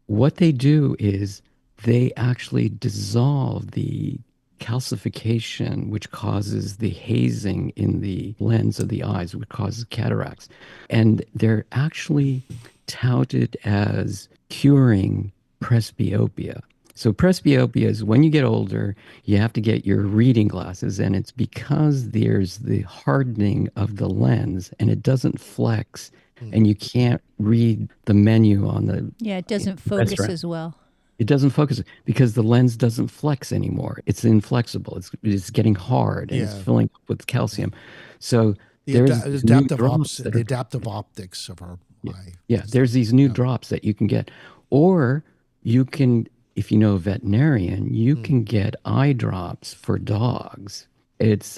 what they do is they actually dissolve the calcification, which causes the hazing in the lens of the eyes, which causes cataracts. And they're actually touted as curing presbyopia. So presbyopia is when you get older, you have to get your reading glasses, and it's because there's the hardening of the lens and it doesn't flex, and you can't read the menu on the Yeah, it doesn't focus restaurant. as well. It doesn't focus because the lens doesn't flex anymore. It's inflexible. It's getting hard and it's filling up with calcium. So there's these new drops that the are, adaptive optics of our eye. yeah, there's these new drops that you can get, or you can, if you know a veterinarian, you can get eye drops for dogs. It's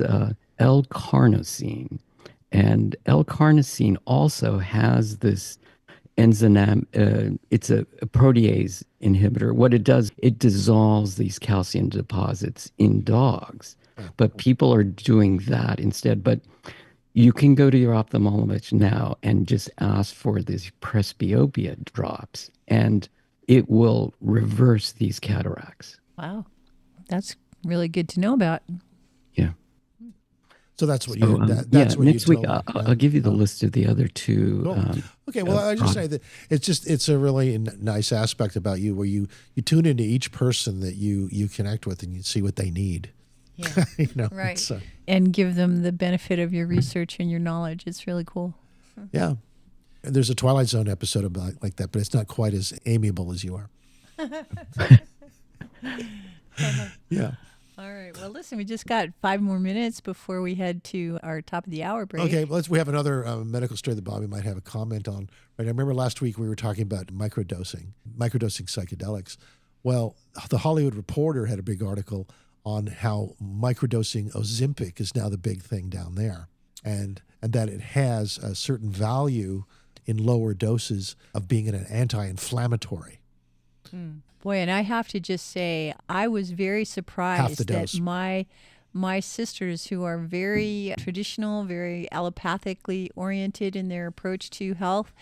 L-carnosine, and L-carnosine also has this enzyme. It's a protease inhibitor. What it does, it dissolves these calcium deposits in dogs. But people are doing that instead. But you can go to your ophthalmologist now and just ask for these presbyopia drops, and it will reverse these cataracts. Wow. That's really good to know about. Yeah. So that's what So, that's what next you week told me. I'll give you the list of the other two. Cool. Okay, well, I just say that it's a really nice aspect about you where you tune into each person that you connect with and you see what they need. Yeah. Right. And give them the benefit of your research and your knowledge. It's really cool. Yeah. There's a Twilight Zone episode about like that, but it's not quite as amiable as you are. Yeah. All right. Well, listen, we just got 5 more minutes before we head to our top of the hour break. Okay, we have another medical story that Bobby might have a comment on. Right, I remember last week we were talking about microdosing psychedelics. Well, the Hollywood Reporter had a big article on how microdosing Ozempic is now the big thing down there, and that it has a certain value in lower doses of being an anti-inflammatory. Boy, and I have to just say, I was very surprised that my sisters, who are very traditional, very allopathically oriented in their approach to health,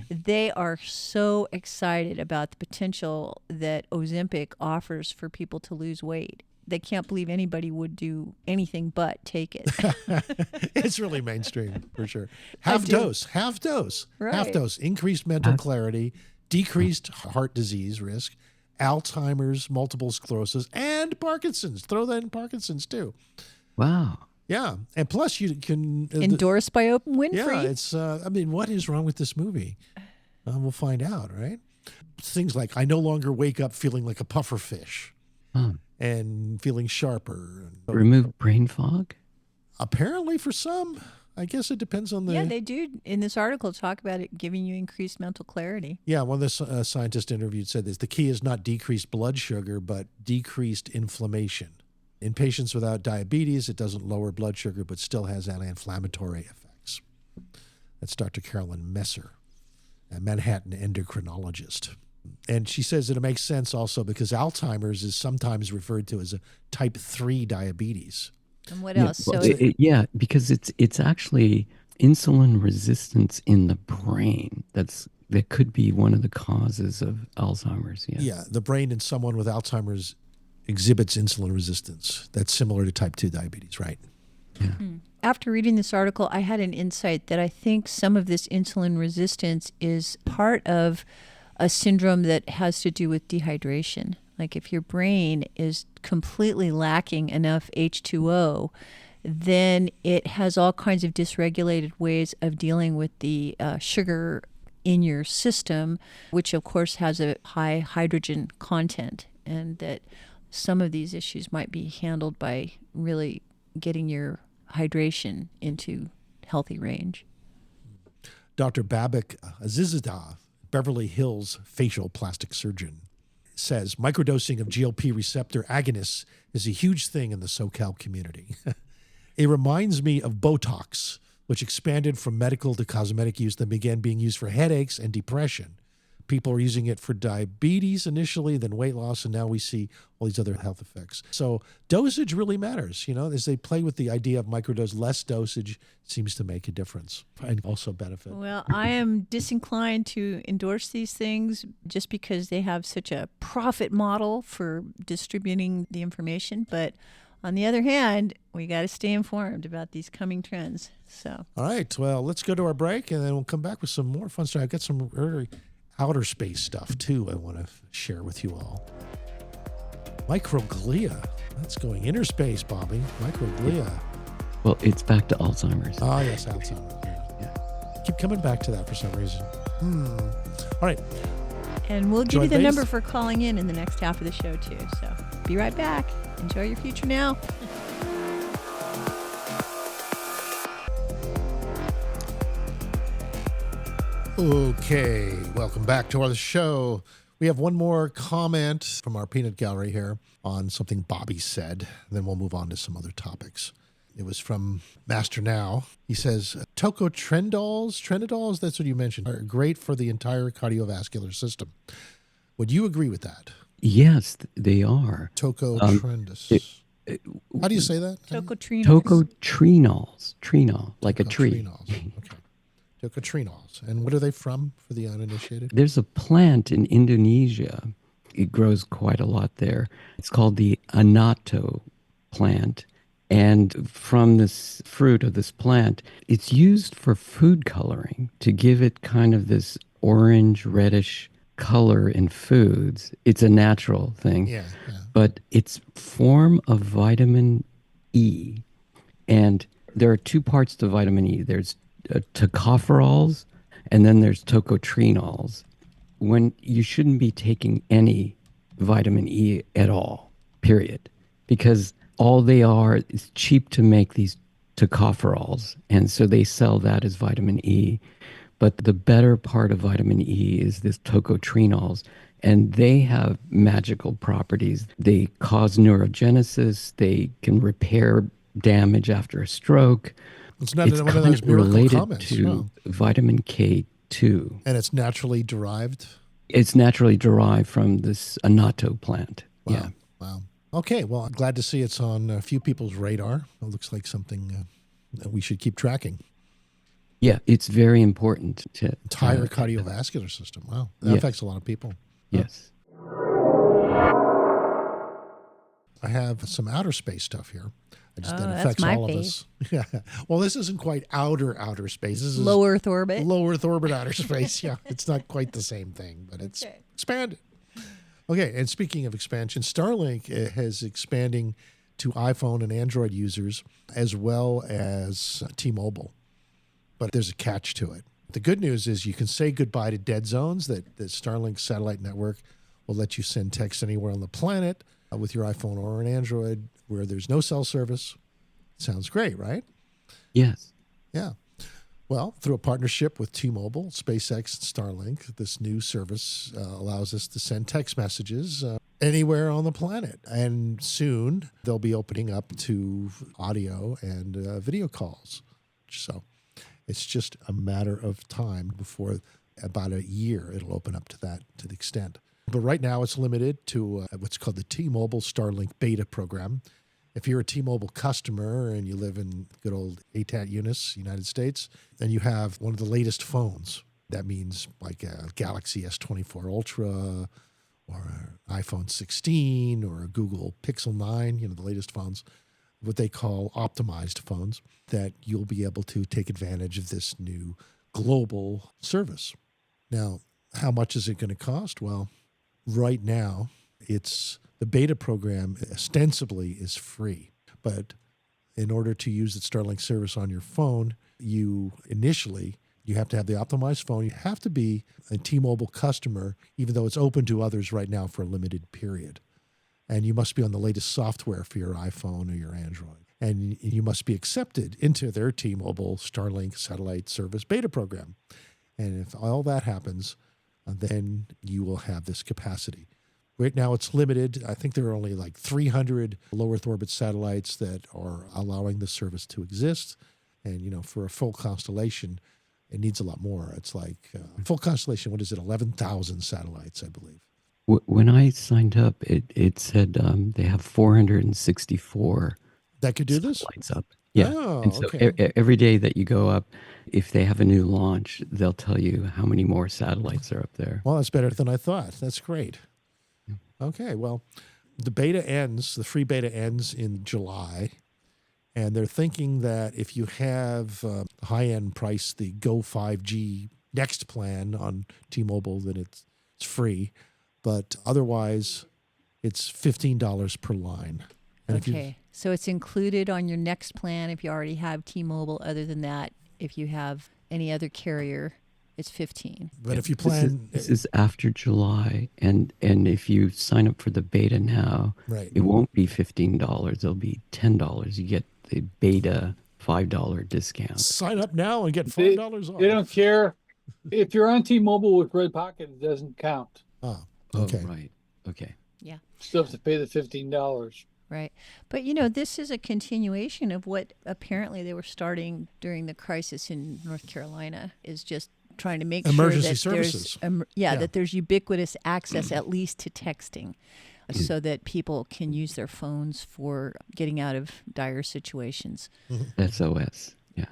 they are so excited about the potential that Ozempic offers for people to lose weight. They can't believe anybody would do anything but take it. It's really mainstream for sure. Half dose, Right. increased mental clarity, decreased heart disease risk, Alzheimer's, multiple sclerosis, and Parkinson's. Throw that in Parkinson's too. Wow. Yeah, and plus you can Endorsed by Oprah Winfrey. Yeah, it's. I mean, what is wrong with this movie? We'll find out, right? Things like I no longer wake up feeling like a puffer fish, and feeling sharper. Remove brain fog? Apparently, for some, I guess it depends on the. Yeah, they do in this article talk about it giving you increased mental clarity. Yeah, one of the scientists interviewed said this: the key is not decreased blood sugar, but decreased inflammation. In patients without diabetes, it doesn't lower blood sugar, but still has anti-inflammatory effects. That's Dr. Carolyn Messer, a Manhattan endocrinologist. And she says that it makes sense also because Alzheimer's is sometimes referred to as a type 3 diabetes. And what else? Well, So yeah, because it's actually insulin resistance in the brain that could be one of the causes of Alzheimer's. Yes. Yeah, the brain in someone with Alzheimer's exhibits insulin resistance. That's similar to type 2 diabetes, right? Yeah. After reading this article, I had an insight that I think some of this insulin resistance is part of a syndrome that has to do with dehydration. Like if your brain is completely lacking enough H2O, then it has all kinds of dysregulated ways of dealing with the sugar in your system, which of course has a high hydrogen content, and that some of these issues might be handled by really getting your hydration into healthy range. Dr. Babak Azizadeh, Beverly Hills facial plastic surgeon, says microdosing of GLP receptor agonists is a huge thing in the SoCal community. It reminds me of Botox, which expanded from medical to cosmetic use, then began being used for headaches and depression. People are using it for diabetes initially, then weight loss, and now we see all these other health effects. So dosage really matters, as they play with the idea of microdose. Less dosage seems to make a difference and also benefit. Well, I am disinclined to endorse these things just because they have such a profit model for distributing the information. But on the other hand, we got to stay informed about these coming trends. So, all right, well, let's go to our break, and then we'll come back with some more fun stuff. I've got some very outer space stuff, too, I want to share with you all. Microglia. That's going inner space, Bobby. Microglia. Well, it's back to Alzheimer's. Ah, yes, Alzheimer's. Yeah. Keep coming back to that for some reason. All right. And we'll give you the Joint number base? for calling in the next half of the show, too. So be right back. Enjoy your future now. Okay, welcome back to our show. We have one more comment from our peanut gallery here on something Bobby said, and then we'll move on to some other topics. It was from Master Now. He says, Tocotrenols, that's what you mentioned, are great for the entire cardiovascular system. Would you agree with that? Yes, they are. Tocotrenols. How do you say that? Tocotrenols. Tocotrenols. Like a tree. Okay. Tocotrenols. And what are they from for the uninitiated? There's a plant in Indonesia. It grows quite a lot there. It's called the anato plant. And from this fruit of this plant, it's used for food coloring to give it kind of this orange, reddish color in foods. It's a natural thing. Yeah. But it's form of vitamin E. And there are two parts to vitamin E. There's tocopherols, and then there's tocotrenols. When you shouldn't be taking any vitamin E at all, period, because all they are is cheap to make these tocopherols, and so they sell that as vitamin E. But the better part of vitamin E is this tocotrenols, And they have magical properties. They cause neurogenesis. They can repair damage after a stroke. It's not It's one of kind those of miracle related comments. to No. vitamin K2. And it's naturally derived. It's naturally derived from this annatto plant. Wow. Yeah. Wow. Okay. Well, I'm glad to see it's on a few people's radar. It looks like something that we should keep tracking. Yeah, it's very important to Entire cardiovascular system. Wow. That Yes. affects a lot of people. Yes. I have some outer space stuff here. That that's affects my all of fave. us. Yeah. Well, this isn't quite outer space. This is Low Earth orbit. low Earth orbit outer space. Yeah. It's not quite the same thing, but it's expanded. Okay. And speaking of expansion, Starlink is expanding to iPhone and Android users as well as T-Mobile. But there's a catch to it. The good news is you can say goodbye to dead zones. That the Starlink satellite network will let you send text anywhere on the planet with your iPhone or an Android where there's no cell service. Sounds great, right? Yes. Yeah. Well, through a partnership with T-Mobile, SpaceX, and Starlink, this new service allows us to send text messages anywhere on the planet. And soon they'll be opening up to audio and video calls. So it's just a matter of time before about a year it'll open up to that to the extent. But right now it's limited to what's called the T-Mobile Starlink beta program. If you're a T-Mobile customer and you live in good old ATAT Eunice, United States, then you have one of the latest phones. That means like a Galaxy S24 Ultra or an iPhone 16 or a Google Pixel 9, the latest phones, what they call optimized phones, that you'll be able to take advantage of this new global service. Now, how much is it going to cost? Well, right now, the beta program ostensibly is free, but in order to use the Starlink service on your phone, you have to have the optimized phone. You have to be a T-Mobile customer, even though it's open to others right now for a limited period. And you must be on the latest software for your iPhone or your Android. And you must be accepted into their T-Mobile Starlink satellite service beta program. And if all that happens, then you will have this capacity. Right now it's limited. I think there are only like 300 low Earth orbit satellites that are allowing the service to exist. And, for a full constellation, it needs a lot more. It's like full constellation, what is it, 11,000 satellites, I believe. When I signed up, it said they have 464 that could do this? satellites up. Yeah. Oh, and so okay. every day that you go up, if they have a new launch, they'll tell you how many more satellites are up there. Well, that's better than I thought. That's great. Okay, well, the free beta ends in July, and they're thinking that if you have high-end price, the Go 5G Next plan on T-Mobile, then it's free, but otherwise it's $15 per line. And Okay, so it's included on your next plan if you already have T-Mobile. Other than that, if you have any other carrier, it's $15. But if you plan, this is after July, and if you sign up for the beta now, right, it won't be $15. It'll be $10. You get the beta $5 discount. Sign up now and get $5 off. They don't care. If you're on T-Mobile with Red Pocket, it doesn't count. Oh, okay. Oh, right. Okay. Yeah. Still have to pay the $15. Right. But, this is a continuation of what apparently they were starting during the crisis in North Carolina, is just trying to make emergency sure that services. that there's ubiquitous access, at least to texting, so that people can use their phones for getting out of dire situations. SOS. Yeah.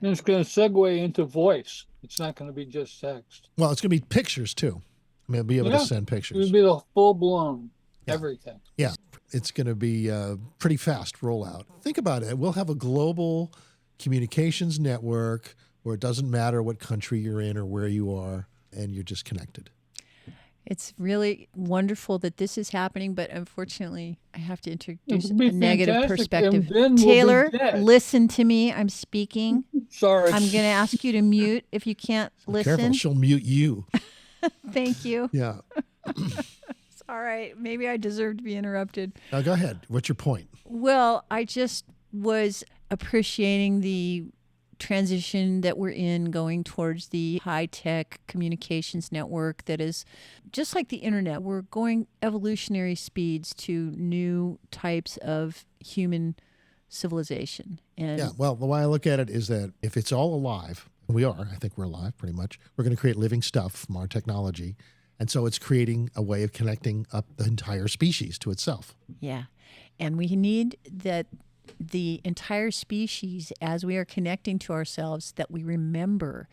And it's going to segue into voice. It's not going to be just text. Well, it's going to be pictures too. I mean, I'll be able to send pictures. It'll be the full-blown everything. Yeah, it's going to be a pretty fast rollout. Think about it. We'll have a global communications network where it doesn't matter what country you're in or where you are, and you're just connected. It's really wonderful that this is happening, but unfortunately, I have to introduce It a would be negative fantastic, perspective. and Ben will be Taylor, dead. listen to me. I'm speaking. Sorry. I'm going to ask you to mute if you can't listen. Careful, she'll mute you. Thank you. Yeah. It's all right. Maybe I deserve to be interrupted. Now go ahead. What's your point? Well, I just was appreciating the transition that we're in, going towards the high-tech communications network that is just like the internet. We're going evolutionary speeds to new types of human civilization. And Yeah, well, the way I look at it is that if it's all alive, and we are, I think we're alive pretty much, we're going to create living stuff from our technology. And so it's creating a way of connecting up the entire species to itself. yeah, and we need that the entire species, as we are connecting to ourselves, that we remember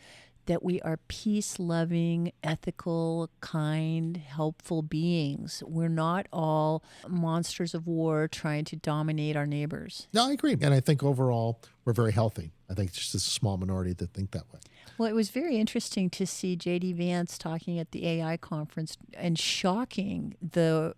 that we are peace-loving, ethical, kind, helpful beings. We're not all monsters of war trying to dominate our neighbors. No, I agree. And I think overall, we're very healthy. I think it's just a small minority that think that way. Well, it was very interesting to see J.D. Vance talking at the AI conference and shocking the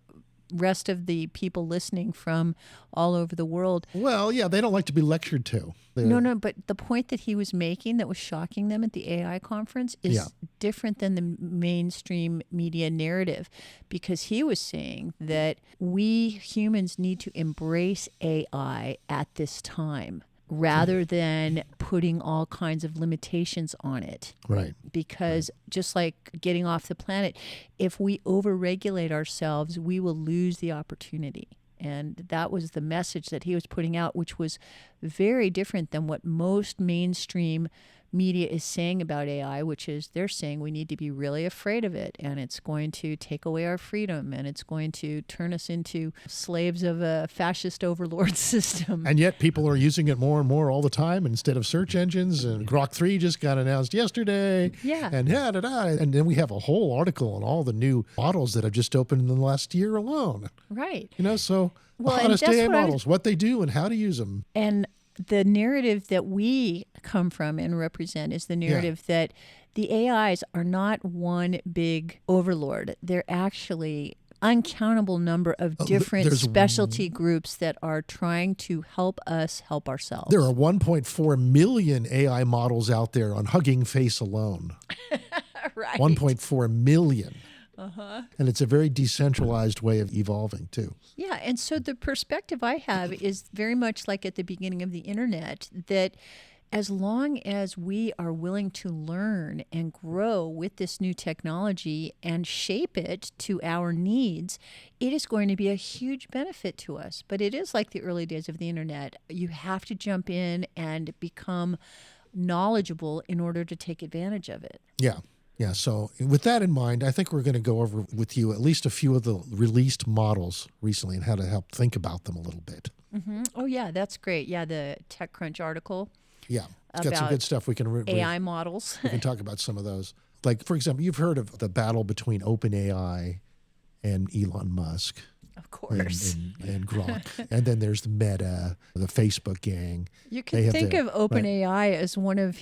rest of the people listening from all over the world. Well, yeah, they don't like to be lectured to. No, but the point that he was making that was shocking them at the AI conference is different than the mainstream media narrative, because he was saying that we humans need to embrace AI at this time rather than putting all kinds of limitations on it. Right. Because just like getting off the planet, if we overregulate ourselves, we will lose the opportunity. And that was the message that he was putting out, which was very different than what most mainstream media is saying about AI, which is they're saying we need to be really afraid of it, and it's going to take away our freedom, and it's going to turn us into slaves of a fascist overlord system. And yet people are using it more and more all the time instead of search engines. And Grok 3 just got announced yesterday. Yeah. And And then we have a whole article on all the new models that have just opened in the last year alone. Right. So Well, and honest that's AI what I was- models, what they do and how to use them. And the narrative that we come from and represent is the narrative that the AIs are not one big overlord. They're actually uncountable number of different there's- specialty groups that are trying to help us help ourselves. There are 1.4 million AI models out there on Hugging Face alone. Right. 1.4 million. And it's a very decentralized way of evolving, too. Yeah, and so the perspective I have is very much like at the beginning of the internet, that as long as we are willing to learn and grow with this new technology and shape it to our needs, it is going to be a huge benefit to us. But it is like the early days of the internet. You have to jump in and become knowledgeable in order to take advantage of it. Yeah. Yeah, so with that in mind, I think we're going to go over with you at least a few of the released models recently and how to help think about them a little bit. Mm-hmm. Oh, yeah, that's great. Yeah, the TechCrunch article. Yeah, it's got some About good stuff. We can AI models. we can talk about some of those. Like, for example, you've heard of the battle between OpenAI and Elon Musk. Of course. And Grok. And then there's the Meta, the Facebook gang. You can think of OpenAI as one of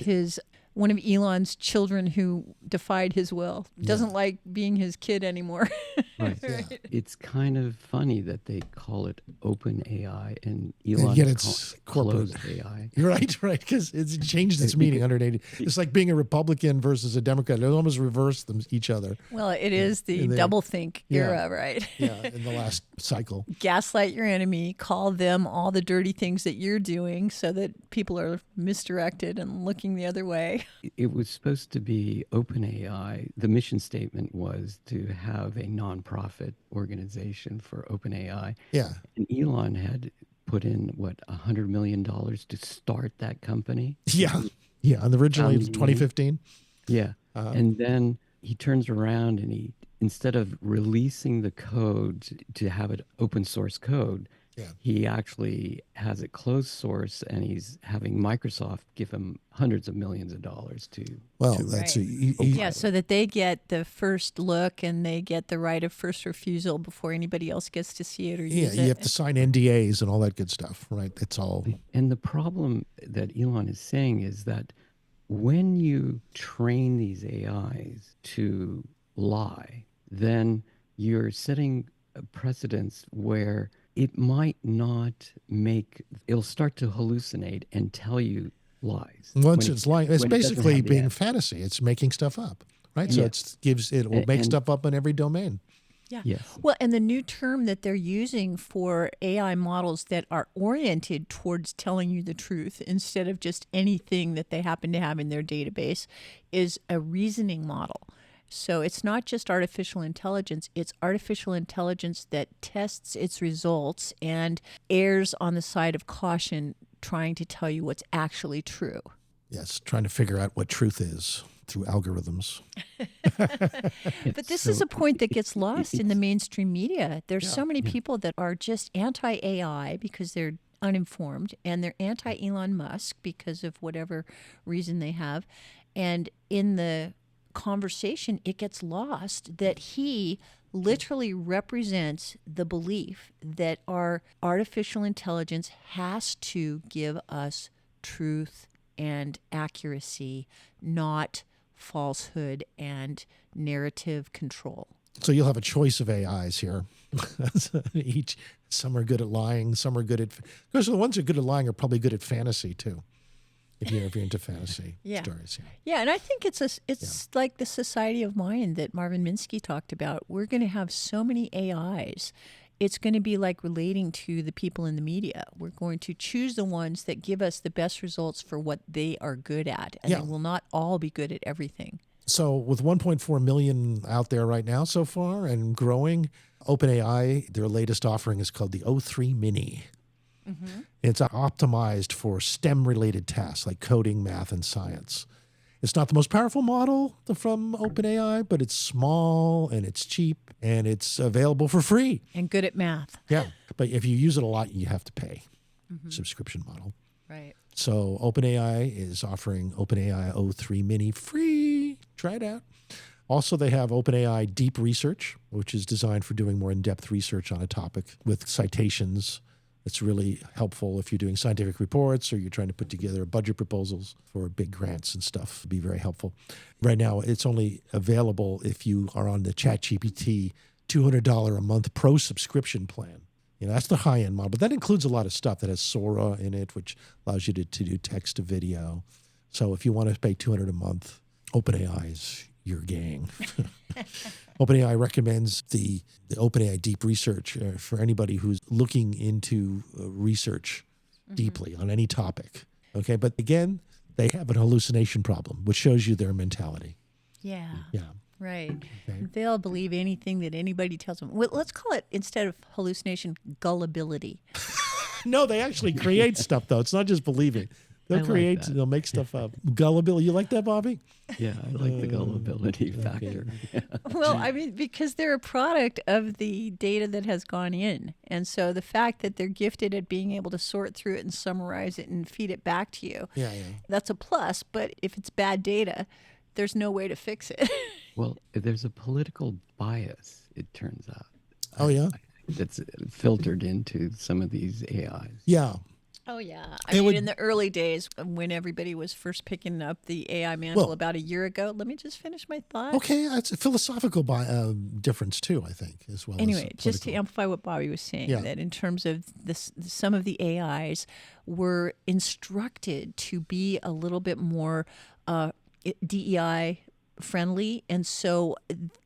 Elon's children who defied his will. Doesn't like being his kid anymore. Right. Right. It's kind of funny that they call it open AI and Elon yet calls it's it corporate. closed AI. Right, because it's changed its meaning 180. It's like being a Republican versus a Democrat. They almost reverse them each other. Well, it is the And they- doublethink era, right? Yeah, in the last cycle. Gaslight your enemy, call them all the dirty things that you're doing so that people are misdirected and looking the other way. It was supposed to be OpenAI. The mission statement was to have a nonprofit organization for OpenAI. Yeah. And Elon had put in, $100 million to start that company? Yeah. Yeah. And originally it was Founding money. 2015. Yeah. And then he turns around and instead of releasing the code to have it open source code, he actually has it closed source, and he's having Microsoft give him hundreds of millions of dollars to. Well, to that's Yeah, so that they get the first look and they get the right of first refusal before anybody else gets to see it or use it. you have to sign NDAs and all that good stuff, right? It's all. And the problem that Elon is saying is that when you train these AIs to lie, then you're setting a precedence where it might not it'll start to hallucinate and tell you lies. Once it's lying, it's when it doesn't basically have the being evidence. fantasy. It's making stuff up, right? So Yeah. it will make And- stuff up in every domain. Yeah. Yes. Well, and the new term that they're using for AI models that are oriented towards telling you the truth instead of just anything that they happen to have in their database is a reasoning model. So it's not just artificial intelligence, it's artificial intelligence that tests its results and errs on the side of caution, trying to tell you what's actually true. Yes, trying to figure out what truth is through algorithms. But this is a point that gets lost in the mainstream media. There's so many people that are just anti-AI because they're uninformed, and they're anti-Elon Musk because of whatever reason they have. And in the conversation, it gets lost that he literally represents the belief that our artificial intelligence has to give us truth and accuracy, not falsehood and narrative control. So you'll have a choice of AIs here. Some are good at lying, some are good at. Because the ones that are good at lying are probably good at fantasy too. If you're into fantasy stories, Yeah, and I think it's like the society of mind that Marvin Minsky talked about. We're going to have so many AIs. It's going to be like relating to the people in the media. We're going to choose the ones that give us the best results for what they are good at, and they will not all be good at everything. So with 1.4 million out there right now so far and growing, OpenAI, their latest offering is called the O3 Mini. Mm-hmm. It's optimized for STEM-related tasks like coding, math, and science. It's not the most powerful model from OpenAI, but it's small and it's cheap and it's available for free. And good at math. Yeah, but if you use it a lot, you have to pay. Subscription model. Right. So OpenAI is offering OpenAI O3 Mini free. Try it out. Also, they have OpenAI Deep Research, which is designed for doing more in-depth research on a topic with citations. It's really helpful if you're doing scientific reports or you're trying to put together budget proposals for big grants and stuff. It'd be very helpful. Right now, it's only available if you are on the ChatGPT $200 a month pro subscription plan. That's the high-end model. But that includes a lot of stuff that has Sora in it, which allows you to do text to video. So if you want to pay $200 a month, OpenAI is your gang. OpenAI recommends the OpenAI Deep Research for anybody who's looking into research deeply on any topic. Okay, but again, they have an hallucination problem, which shows you their mentality. Yeah. Yeah. Right. Okay. They'll believe anything that anybody tells them. Well, let's call it, instead of hallucination, gullibility. No, they actually create stuff, though. It's not just believing. They'll create, they'll make stuff up. Gullibility. You like that, Bobby? Yeah, I like the gullibility factor. Yeah. Well, I mean, because they're a product of the data that has gone in. And so the fact that they're gifted at being able to sort through it and summarize it and feed it back to you, that's a plus. But if it's bad data, there's no way to fix it. Well, there's a political bias, it turns out. Oh, yeah? That's filtered into some of these AIs. Yeah. Oh, yeah. I mean, in the early days when everybody was first picking up the AI mantle about a year ago, let me just finish my thought. Okay, that's a philosophical difference, too, I think, as well. Anyway, just to amplify what Bobby was saying, that in terms of this, some of the AIs were instructed to be a little bit more DEI friendly. And so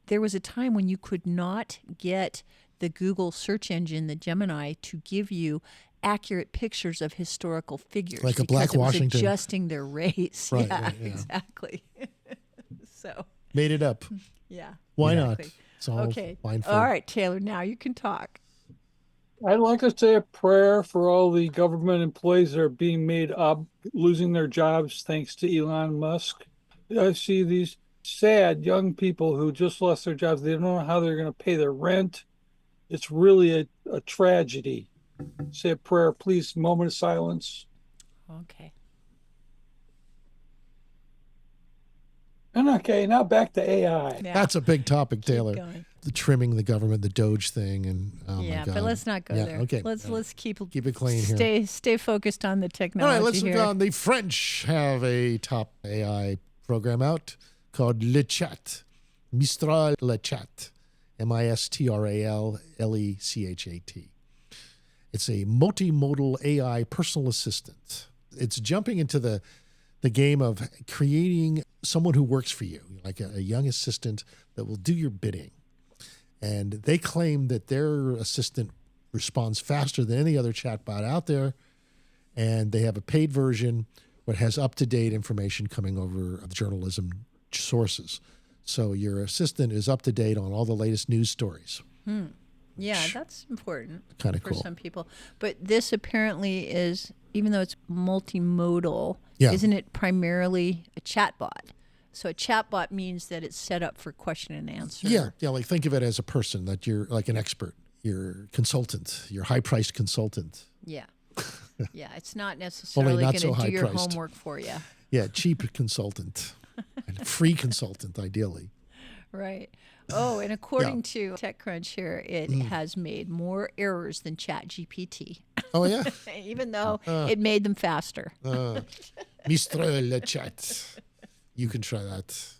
there was a time when you could not get the Google search engine, the Gemini, to give you accurate pictures of historical figures, like a black Washington, was adjusting their race. Right, yeah, right, exactly. So made it up. Yeah. Why exactly. not? It's all okay. mindful. All right, Taylor. Now you can talk. I'd like to say a prayer for all the government employees that are being made up, losing their jobs thanks to Elon Musk. I see these sad young people who just lost their jobs. They don't know how they're going to pay their rent. It's really a tragedy. Say a prayer, please. Moment of silence. Okay. And okay, now back to AI. Yeah. That's a big topic, Taylor. Going. The trimming the government, the Doge thing, and my God. But let's not go there. Okay. Let's keep it clean here. Stay focused on the technology. All right, let's here. look on. The French have a top AI program out called Le Chat, Mistral Le Chat, MISTRAL-LECHAT. It's a multimodal AI personal assistant. It's jumping into the game of creating someone who works for you, like a young assistant that will do your bidding. And they claim that their assistant responds faster than any other chatbot out there. And they have a paid version that has up-to-date information coming over of journalism sources. So your assistant is up to date on all the latest news stories. Yeah, that's important Kinda for cool. some people. But this apparently is, even though it's multimodal, Yeah. isn't it primarily a chatbot? So a chatbot means that it's set up for question and answer. Yeah, like think of it as a person, that you're like an expert, you're consultant, you're high-priced consultant. Yeah. Yeah, it's not necessarily not going so to do your high-priced. homework for you. Yeah, cheap consultant and free consultant, ideally. Right. Oh, and according to TechCrunch here, it has made more errors than ChatGPT, Oh, yeah? even though it made them faster. Mistral le chat. You can try that.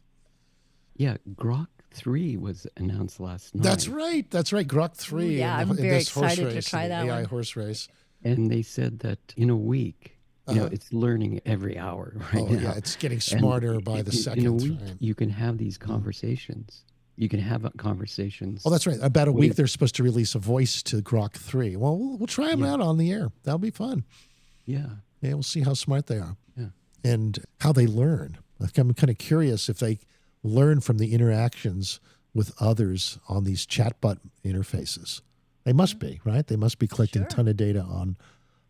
Yeah, Grok 3 was announced last night. That's right. Grok 3. Yeah, in I'm very this horse excited to race, try in the that AI one. horse race. And they said that in a week, it's learning every hour right now. Yeah, it's getting smarter by the second. In a week, right? you can have these conversations. You can have conversations. Oh, that's right. About a week, with- they're supposed to release a voice to Grok 3. Well, we'll try them out on the air. That'll be fun. Yeah. Yeah, we'll see how smart they are. Yeah. And how they learn. Like, I'm kind of curious if they learn from the interactions with others on these chatbot interfaces. They must be, right? They must be collecting a ton of data on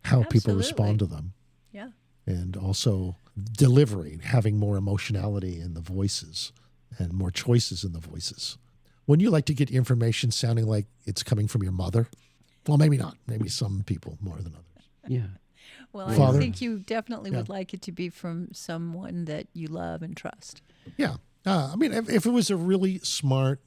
how people respond to them. Yeah. And also delivery, having more emotionality in the voices and more choices in the voices. Wouldn't you like to get information sounding like it's coming from your mother? Well, maybe not. Maybe some people more than others. Yeah. Well, Father? I think you definitely would like it to be from someone that you love and trust. Yeah. I mean, if it was a really smart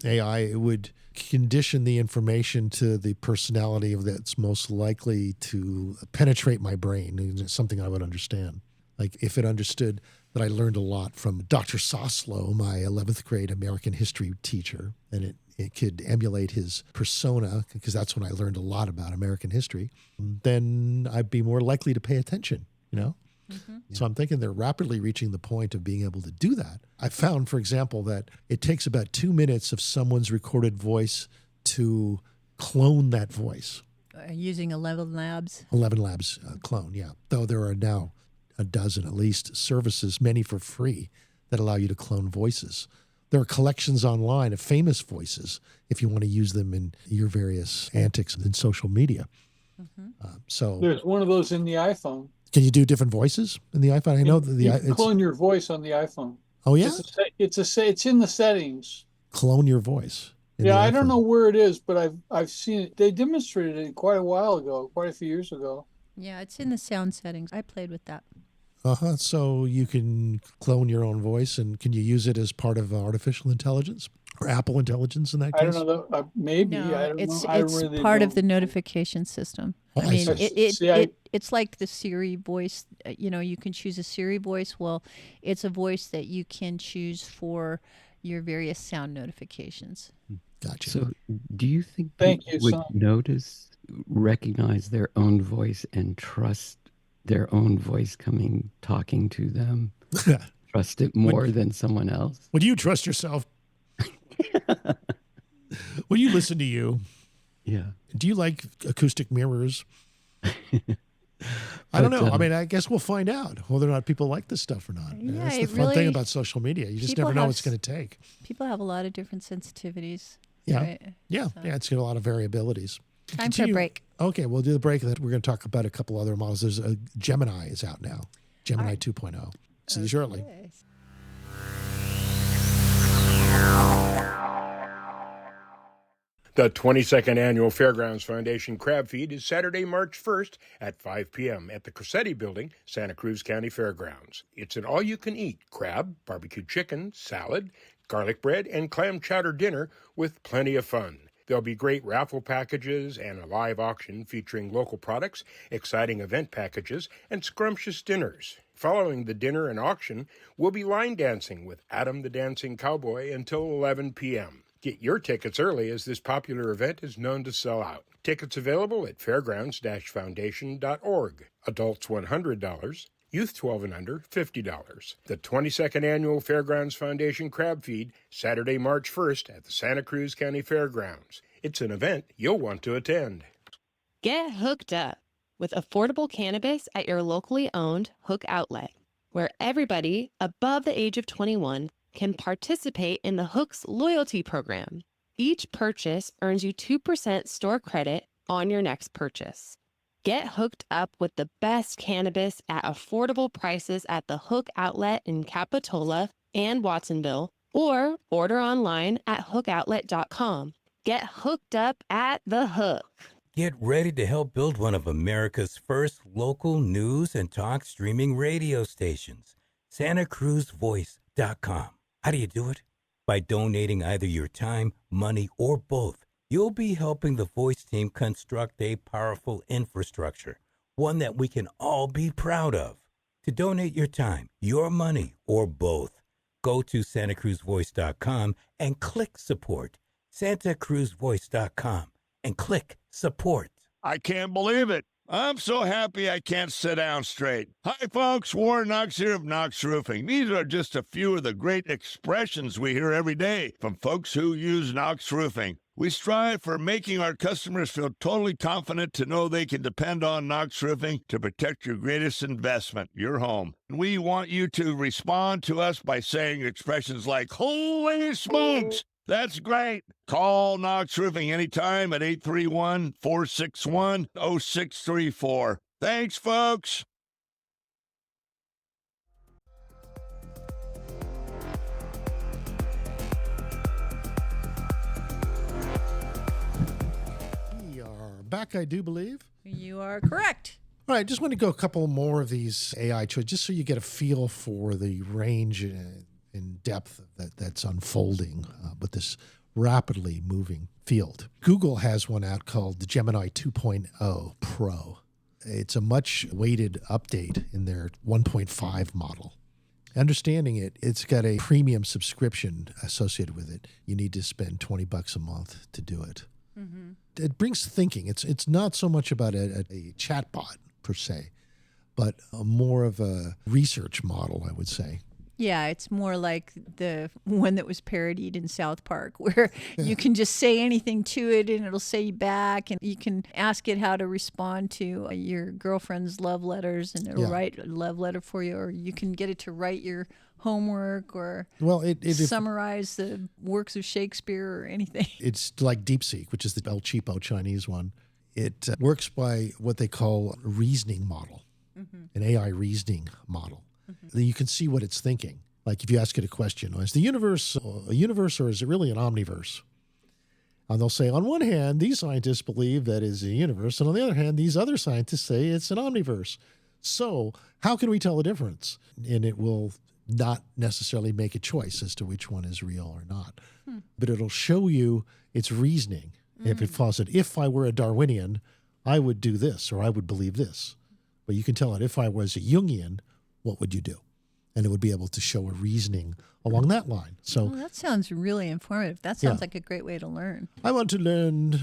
AI, it would condition the information to the personality of that's most likely to penetrate my brain. It's something I would understand. Like if it understood that I learned a lot from Dr. Soslow, my 11th grade American history teacher, and it could emulate his persona, because that's when I learned a lot about American history, then I'd be more likely to pay attention, you know? So I'm thinking they're rapidly reaching the point of being able to do that. I found, for example, that it takes about 2 minutes of someone's recorded voice to clone that voice. Using 11 Labs. 11 Labs clone, yeah. Though there are now a dozen at least services, many for free, that allow you to clone voices. There are collections online of famous voices if you want to use them in your various antics in social media. So There's one of those in the iPhone. can you do different voices in the iPhone? I know that You can clone your voice on the iPhone. Oh yeah, It's in the settings. clone your voice. in Yeah, the I don't iPhone. know where it is, but I've seen it. They demonstrated it quite a while ago, quite a few years ago. Yeah, it's in the sound settings. I played with that. So you can clone your own voice, and can you use it as part of artificial intelligence or Apple Intelligence in that case? I don't know. Maybe. No, I don't it's know. I it's really part of don't. the notification system. Oh, I I mean, see. it's like the Siri voice. You can choose a Siri voice. Well, it's a voice that you can choose for your various sound notifications. Gotcha. So do you think Thank people you, would son. recognize their own voice and trust their own voice talking to them? Trust it more than someone else? Would you trust yourself? Will you listen to you? Yeah. Do you like acoustic mirrors? I don't know. I mean, I guess we'll find out whether or not people like this stuff or not. Yeah, That's the it fun thing really- about social media. You just people never know have what it's going to take. People have a lot of different sensitivities. Yeah. Right? Yeah. Yeah. It's got a lot of variabilities. Time for a break. Okay. We'll do the break. That we're going to talk about a couple other models. There's a Gemini is out now. Gemini 2.0. See you shortly. The 22nd Annual Fairgrounds Foundation Crab Feed is Saturday, March 1st at 5 p.m. at the Cressetti Building, Santa Cruz County Fairgrounds. It's an all-you-can-eat crab, barbecue chicken, salad, garlic bread, and clam chowder dinner with plenty of fun. There'll be great raffle packages and a live auction featuring local products, exciting event packages, and scrumptious dinners. Following the dinner and auction, we'll be line dancing with Adam the Dancing Cowboy until 11 p.m. Get your tickets early as this popular event is known to sell out. Tickets available at fairgrounds-foundation.org. Adults $100, Youth 12 and under, $50. The 22nd Annual Fairgrounds Foundation Crab Feed, Saturday, March 1st at the Santa Cruz County Fairgrounds. It's an event you'll want to attend. Get hooked up with affordable cannabis at your locally owned Hook outlet, where everybody above the age of 21 can participate in the Hook's loyalty program. Each purchase earns you 2% store credit on your next purchase. Get hooked up with the best cannabis at affordable prices at the Hook outlet in Capitola and Watsonville, or order online at hookoutlet.com. Get hooked up at the Hook. Get ready to help build one of America's first local news and talk streaming radio stations. SantaCruzVoice.com. How do you do it? By donating either your time, money, or both. You'll be helping the Voice team construct a powerful infrastructure, one that we can all be proud of. To donate your time, your money, or both, go to SantaCruzVoice.com and click Support. SantaCruzVoice.com and click Support. I can't believe it. I'm so happy I can't sit down straight. Hi, folks. Warren Knox here of Knox Roofing. These are just a few of the great expressions we hear every day from folks who use Knox Roofing. We strive for making our customers feel totally confident to know they can depend on Knox Roofing to protect your greatest investment, your home. We want you to respond to us by saying expressions like, "Holy smokes! That's great." Call Knox Roofing anytime at 831-461-0634. Thanks, folks. We are back, I do believe. You are correct. All right, just want to go a couple more of these AI choices, just so you get a feel for the range in depth that's unfolding with this rapidly moving field. Google has one out called the Gemini 2.0 Pro. It's a much weighted update in their 1.5 model. Understanding it, it's got a premium subscription associated with it. You need to spend $20 a month to do it. Mm-hmm. It brings thinking. It's not so much about a chatbot per se, but more of a research model, I would say. Yeah, it's more like the one that was parodied in South Park, where you can just say anything to it and it'll say back, and you can ask it how to respond to your girlfriend's love letters, and it'll write a love letter for you, or you can get it to write your homework, or summarize the works of Shakespeare or anything. It's like DeepSeek, which is the El Cheapo Chinese one. It works by what they call a reasoning model, an AI reasoning model. Then you can see what it's thinking. Like if you ask it a question, is the universe a universe or is it really an omniverse? And they'll say, on one hand, these scientists believe that is a universe, and on the other hand, these other scientists say it's an omniverse. So how can we tell the difference? And it will not necessarily make a choice as to which one is real or not. But it'll show you its reasoning. If it falls in, if I were a Darwinian, I would do this, or I would believe this. But you can tell it, if I was a Jungian, what would you do? And it would be able to show a reasoning along that line. So that sounds really informative. That sounds like a great way to learn. I want to learn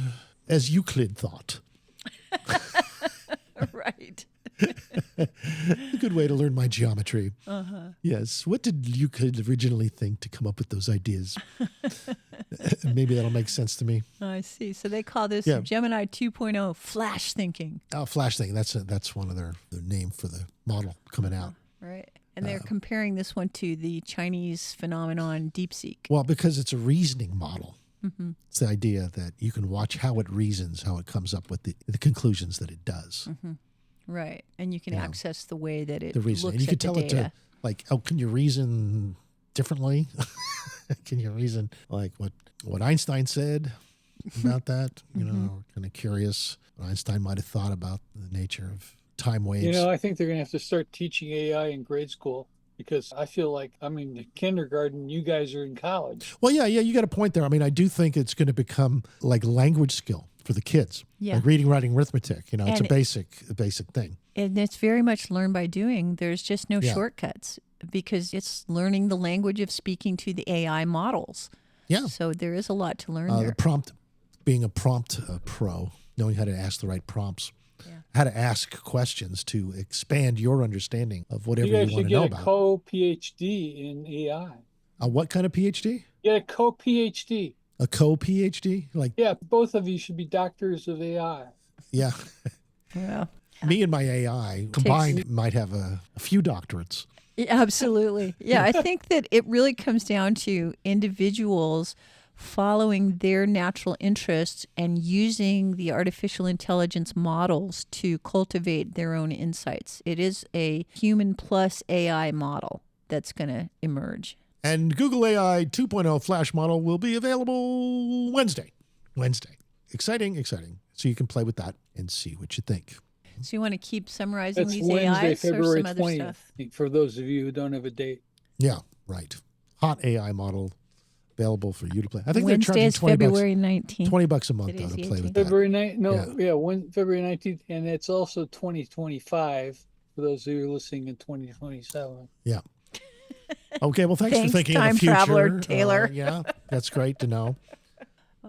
as Euclid thought. Right. A good way to learn my geometry. Yes. What did Euclid originally think to come up with those ideas? Maybe that'll make sense to me. I see. So they call this Gemini 2.0 flash thinking. Oh, flash thinking. That's one of their name for the model coming out. Right. And they're comparing this one to the Chinese phenomenon DeepSeek. Well, because it's a reasoning model. It's the idea that you can watch how it reasons, how it comes up with the conclusions that it does. Right. And you can access the way that it the reason. looks and you can at tell the it data. to, like, oh, can you reason differently? Can you reason like what Einstein said about that? You know, kind of curious what Einstein might have thought about the nature of time waves. You know, I think they're going to have to start teaching AI in grade school, because I feel like I'm in kindergarten, you guys are in college. Well, yeah, you got a point there. I mean, I do think it's going to become like language skill for the kids. Yeah. Like reading, writing, arithmetic. You know, it's a basic thing. And it's very much learn by doing. There's just no shortcuts, because it's learning the language of speaking to the AI models. Yeah. So there is a lot to learn there. The prompt, being a prompt pro, knowing how to ask the right prompts. how to ask questions to expand your understanding of whatever You you guys want should to know get a about. co-PhD in AI. What kind of PhD? Get a co-PhD. A co-PhD? Like, Yeah, both of you should be doctors of AI. yeah. Well, Me and my AI combined might have a few doctorates. yeah, absolutely. Yeah, I think that it really comes down to individuals following their natural interests and using the artificial intelligence models to cultivate their own insights. It is a human plus AI model that's going to emerge. And Google AI 2.0 Flash model will be available Wednesday. Exciting. So you can play with that and see what you think. So you want to keep summarizing That's these Wednesday, AIs or February some other 20th, stuff? for those of you who don't have a date. Yeah, right. Hot AI model available for you to play. I think Wednesday they're is charging February 19th. $20 a month Today's though, to the play with 18th. that. February 9th, February 19th, and it's also 2025 for those of you listening in 2027. Yeah. Okay, well, thanks for Thanks, thinking of time the future. traveler, Taylor. Yeah, that's great to know.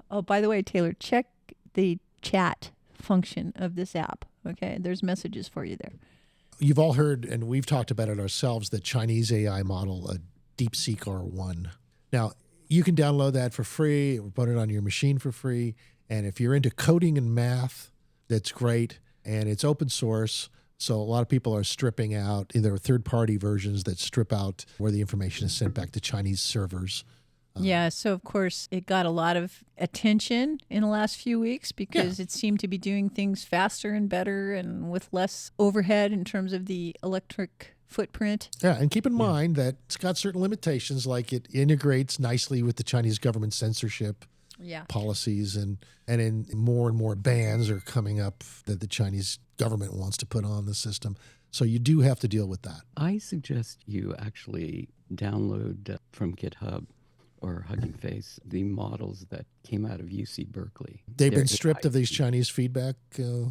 Oh, by the way, Taylor, check the chat function of this app. Okay, there's messages for you there. You've all heard, and we've talked about it ourselves, the Chinese AI model, DeepSeek R1. Now, you can download that for free or put it on your machine for free. And if you're into coding and math, that's great. And it's open source. So a lot of people are stripping out, there are third-party versions that strip out where the information is sent back to Chinese servers. Yeah, so of course it got a lot of attention in the last few weeks because it seemed to be doing things faster and better and with less overhead in terms of the electric footprint. Yeah, and keep in mind that it's got certain limitations, like it integrates nicely with the Chinese government censorship policies, and in more and more bans are coming up that the Chinese government wants to put on the system. So you do have to deal with that. I suggest you actually download from GitHub or Hugging Face the models that came out of UC Berkeley. They've been stripped of these Chinese feedback?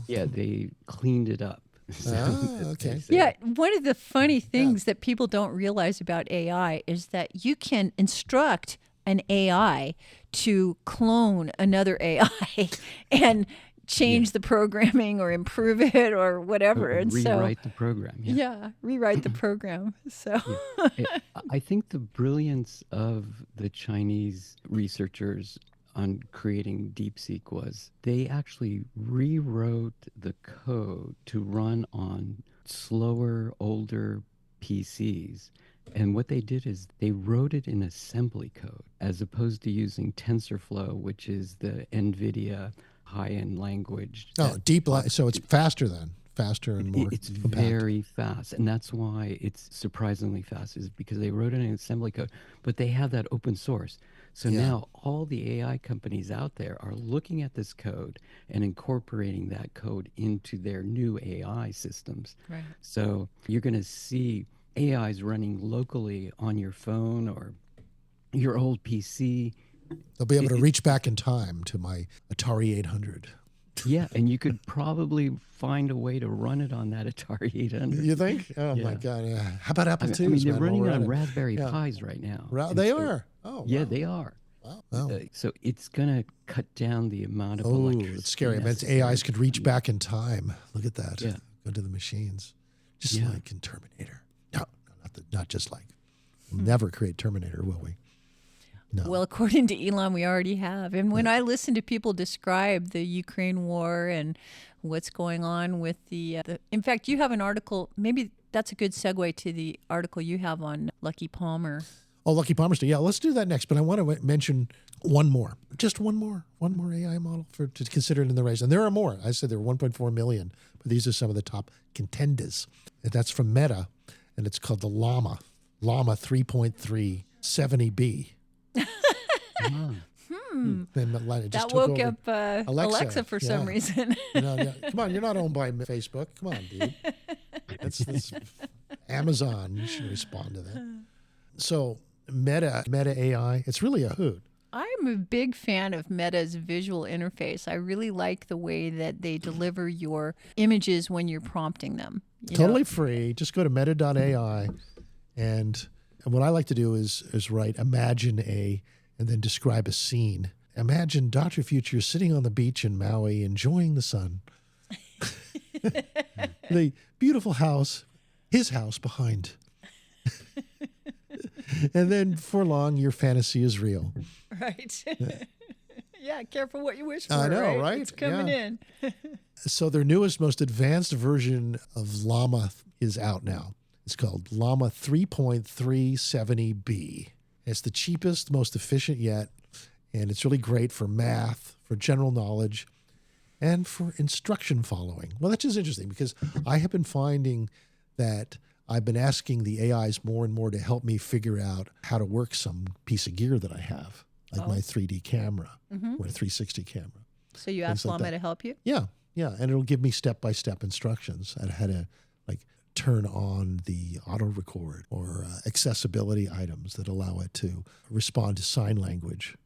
Yeah, they cleaned it up. Okay. Yeah, one of the funny things that people don't realize about AI is that you can instruct an AI to clone another AI and change the programming or improve it or whatever. And rewrite the program. Rewrite the program. So I think the brilliance of the Chinese researchers on creating DeepSeek was they actually rewrote the code to run on slower, older PCs. And what they did is they wrote it in assembly code as opposed to using TensorFlow, which is the NVIDIA high-end language. So it's faster then. Faster and more It's compact. very fast, and that's why it's surprisingly fast, is because they wrote it in assembly code, but they have that open source. So now all the AI companies out there are looking at this code and incorporating that code into their new AI systems. Right. So you're going to see AIs running locally on your phone or your old PC. They'll be able to reach back in time to my Atari 800. Yeah, and you could probably find a way to run it on that Atari 800. You think? Oh, my God. Yeah. How about Apple IIs? I mean, they're man, running while we're on at it? Raspberry Pis right now. They are? Oh, yeah, wow. they are. Wow. So it's going to cut down the amount of Oh, electricity. it's scary. I bet necessary. AIs could reach back in time. Look at that. Yeah. Go to the machines. Just like in Terminator. No, not just like. We'll never create Terminator, will we? No. Well, according to Elon, we already have. And when I listen to people describe the Ukraine war and what's going on with the in fact, you have an article, maybe that's a good segue to the article you have on Lucky Palmer. Oh, Lucky Palmer. Yeah, let's do that next. But I want to mention one more. Just one more AI model to consider it in the race. And there are more. I said there are 1.4 million, but these are some of the top contenders. And that's from Meta, and it's called the Llama 3.3 70B. That woke up Alexa for some reason. Come on, you're not owned by Facebook. Come on, dude. That's Amazon. You should respond to that. So Meta AI, it's really a hoot. I'm a big fan of Meta's visual interface. I really like the way that they deliver your images when you're prompting them. Totally free. Just go to meta.ai, and what I like to do is write imagine and then describe a scene. Imagine Dr. Future sitting on the beach in Maui enjoying the sun. The beautiful house, his house behind. And then for long, your fantasy is real. Right. Yeah, careful what you wish for. I know, right? It's coming in. So their newest, most advanced version of Llama is out now. It's called Llama 3.370B. It's the cheapest, most efficient yet, and it's really great for math, for general knowledge, and for instruction following. Well, that's just interesting because I have been finding that I've been asking the AIs more and more to help me figure out how to work some piece of gear that I have, like my 3D camera or a 360 camera. So you asked Llama to help you? Yeah. And it'll give me step-by-step instructions on how to turn on the auto record or accessibility items that allow it to respond to sign language.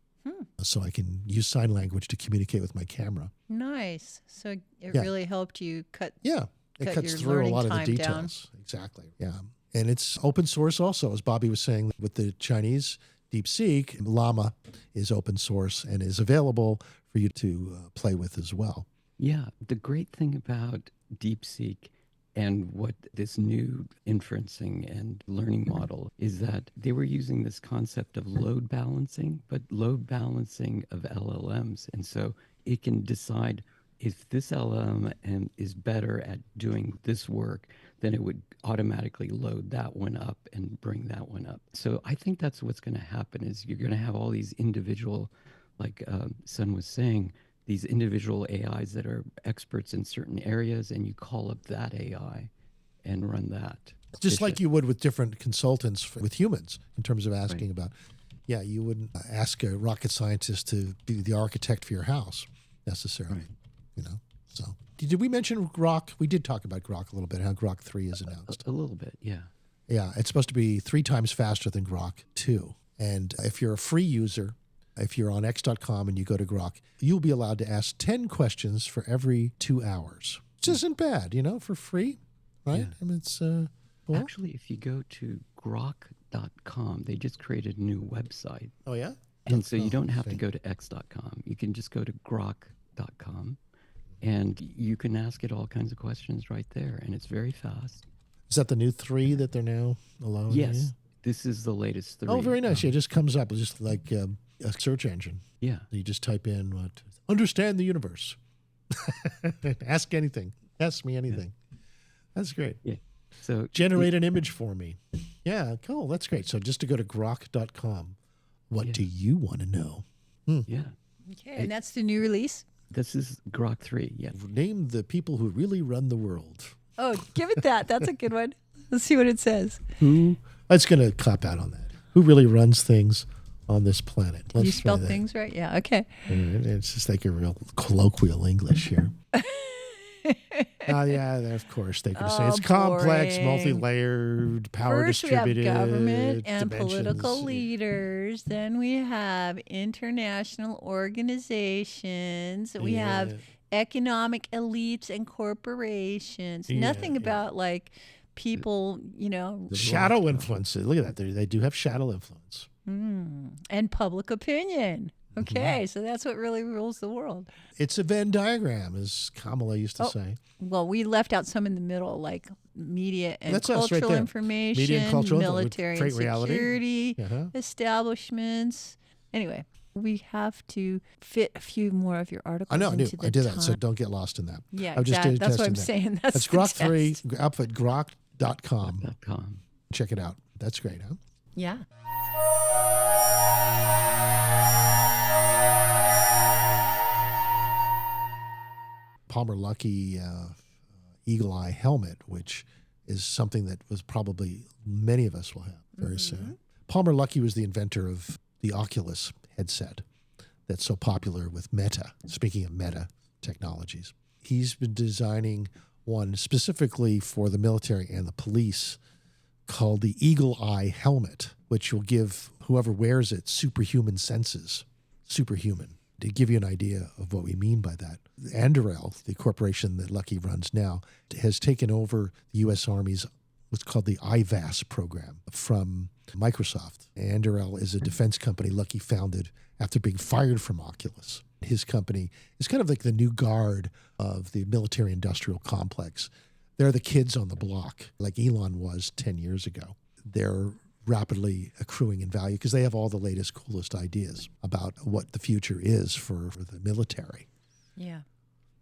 So I can use sign language to communicate with my camera. Nice. So it really helped you cut. Yeah, it cuts through a lot of the details. Exactly. Yeah, and it's open source also, as Bobby was saying with the Chinese DeepSeek. Llama is open source and is available for you to play with as well. Yeah, the great thing about DeepSeek and what this new inferencing and learning model is that they were using this concept of load balancing, but load balancing of LLMs. And so it can decide if this LLM is better at doing this work, then it would automatically load that one up and bring that one up. So I think that's what's going to happen is you're going to have all these individual, like Sun was saying, these individual AIs that are experts in certain areas, and you call up that AI and run that. Just like you would with different consultants with humans in terms of asking about, you wouldn't ask a rocket scientist to be the architect for your house necessarily, So did we mention Grok? We did talk about Grok a little bit, how Grok 3 is announced. A little bit, yeah. Yeah, it's supposed to be 3 times faster than Grok 2. And if you're a free user, if you're on X.com and you go to Grok, you'll be allowed to ask 10 questions for every 2 hours, which isn't bad, for free, right? Yeah. I mean, it's cool. Actually, if you go to grok.com, they just created a new website. Oh, yeah? And so you don't have to go to X.com. You can just go to grok.com, and you can ask it all kinds of questions right there, and it's very fast. Is that the new 3 that they're now allowing? Yes. This is the latest 3. Oh, very nice. It just comes up. It's just like a search engine. Yeah. You just type in understand the universe. Ask anything. Ask me anything. Yeah. That's great. Yeah. So generate an image for me. Yeah, cool. That's great. So just to go to grok.com. What do you want to know? Yeah. Okay, and that's the new release? This is Grok 3, yeah. Name the people who really run the world. Oh, give it that. That's a good one. Let's see what it says. Who? It's going to cop out on that. Who really runs things on this planet? Let's you spelled things right? Yeah, okay. It's just like a real colloquial English here. Yeah, of course they could say it's complex, multi-layered, power distributed. First we have government and political leaders. Then we have international organizations. We have economic elites and corporations. Nothing about people, shadow influence. Look at that. They do have shadow influence. And public opinion. Okay, so that's what really rules the world. It's a Venn diagram, as Kamala used to say. Well, we left out some in the middle, like media and that's cultural right information, media and cultural military and security, establishments. Anyway, we have to fit a few more of your articles. I know, into I did that, so don't get lost in that. Yeah, exactly. That's what I'm saying. That's Grok 3, up at grok.com. Check it out. That's great, huh? Yeah. Palmer Luckey EagleEye helmet, which is something that was probably many of us will have very soon. Palmer Luckey was the inventor of the Oculus headset that's so popular with Meta. Speaking of Meta technologies, he's been designing one specifically for the military and the police called the EagleEye helmet, which will give whoever wears it superhuman senses. Superhuman. To give you an idea of what we mean by that, Anduril, the corporation that Luckey runs now, has taken over the U.S. Army's what's called the IVAS program from Microsoft. Anduril is a defense company Luckey founded after being fired from Oculus. his company is kind of like the new guard of the military-industrial complex. They're the kids on the block, like Elon was 10 years ago. They're rapidly accruing in value because they have all the latest, coolest ideas about what the future is for the military. Yeah.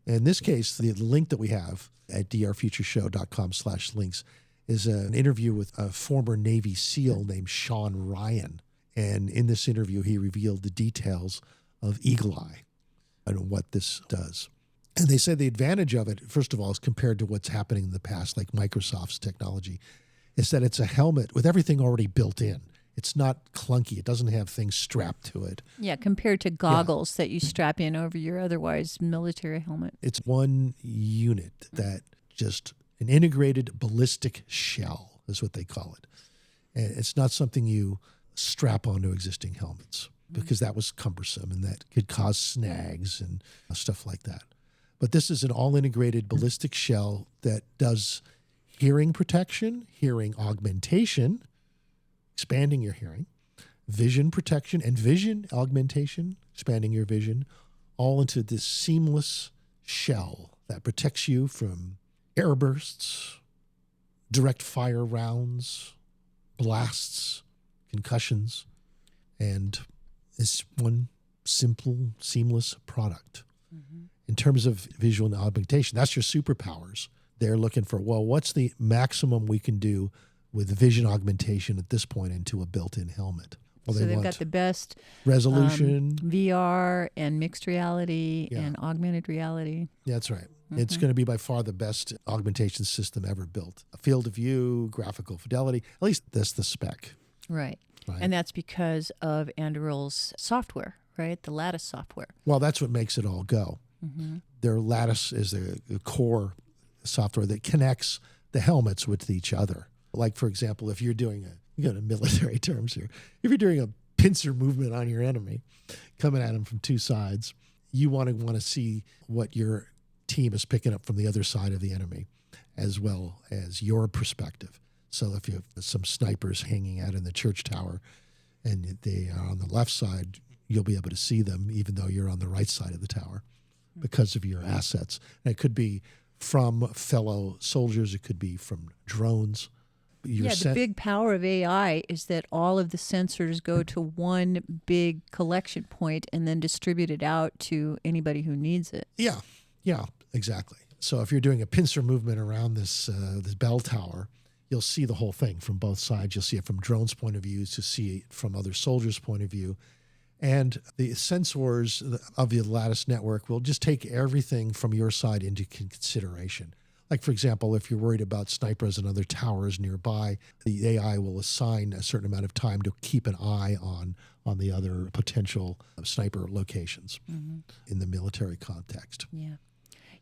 In this case, the link that we have at drfutureshow.com/links is an interview with a former Navy SEAL named Sean Ryan. And in this interview, he revealed the details of EagleEye and what this does. And they say the advantage of it, first of all, is compared to what's happening in the past, like Microsoft's technology, is that it's a helmet with everything already built in. It's not clunky. It doesn't have things strapped to it. Yeah, compared to goggles that you strap in over your otherwise military helmet. It's one unit that just an integrated ballistic shell is what they call it. And it's not something you strap onto existing helmets because that was cumbersome and that could cause snags and stuff like that. But this is an all-integrated ballistic shell that does hearing protection, hearing augmentation, expanding your hearing, vision protection, and vision augmentation, expanding your vision, all into this seamless shell that protects you from airbursts, direct fire rounds, blasts, concussions, and it's one simple, seamless product. Mm-hmm. In terms of visual augmentation, that's your superpowers. They're looking for, well, what's the maximum we can do with vision augmentation at this point into a built-in helmet? Well, so they've got the best resolution, VR and mixed reality and augmented reality. Yeah, that's right. Mm-hmm. It's going to be by far the best augmentation system ever built. A field of view, graphical fidelity, at least that's the spec. Right. And that's because of Anduril's software, right? The Lattice software. Well, that's what makes it all go. Mm-hmm. Their Lattice is the core software that connects the helmets with each other. Like, for example, if you're doing military terms here, if you're doing a pincer movement on your enemy, coming at them from two sides, you want to see what your team is picking up from the other side of the enemy, as well as your perspective. So if you have some snipers hanging out in the church tower and they are on the left side, you'll be able to see them even though you're on the right side of the tower because of your assets. And it could be from fellow soldiers. It could be from drones. The big power of AI is that all of the sensors go to one big collection point and then distribute it out to anybody who needs it. Yeah, exactly. So if you're doing a pincer movement around this bell tower, you'll see the whole thing from both sides. You'll see it from drones' point of view, to see it from other soldiers' point of view. And the sensors of the Lattice network will just take everything from your side into consideration. Like, for example, if you're worried about snipers and other towers nearby, the AI will assign a certain amount of time to keep an eye on the other potential sniper locations in the military context. Yeah.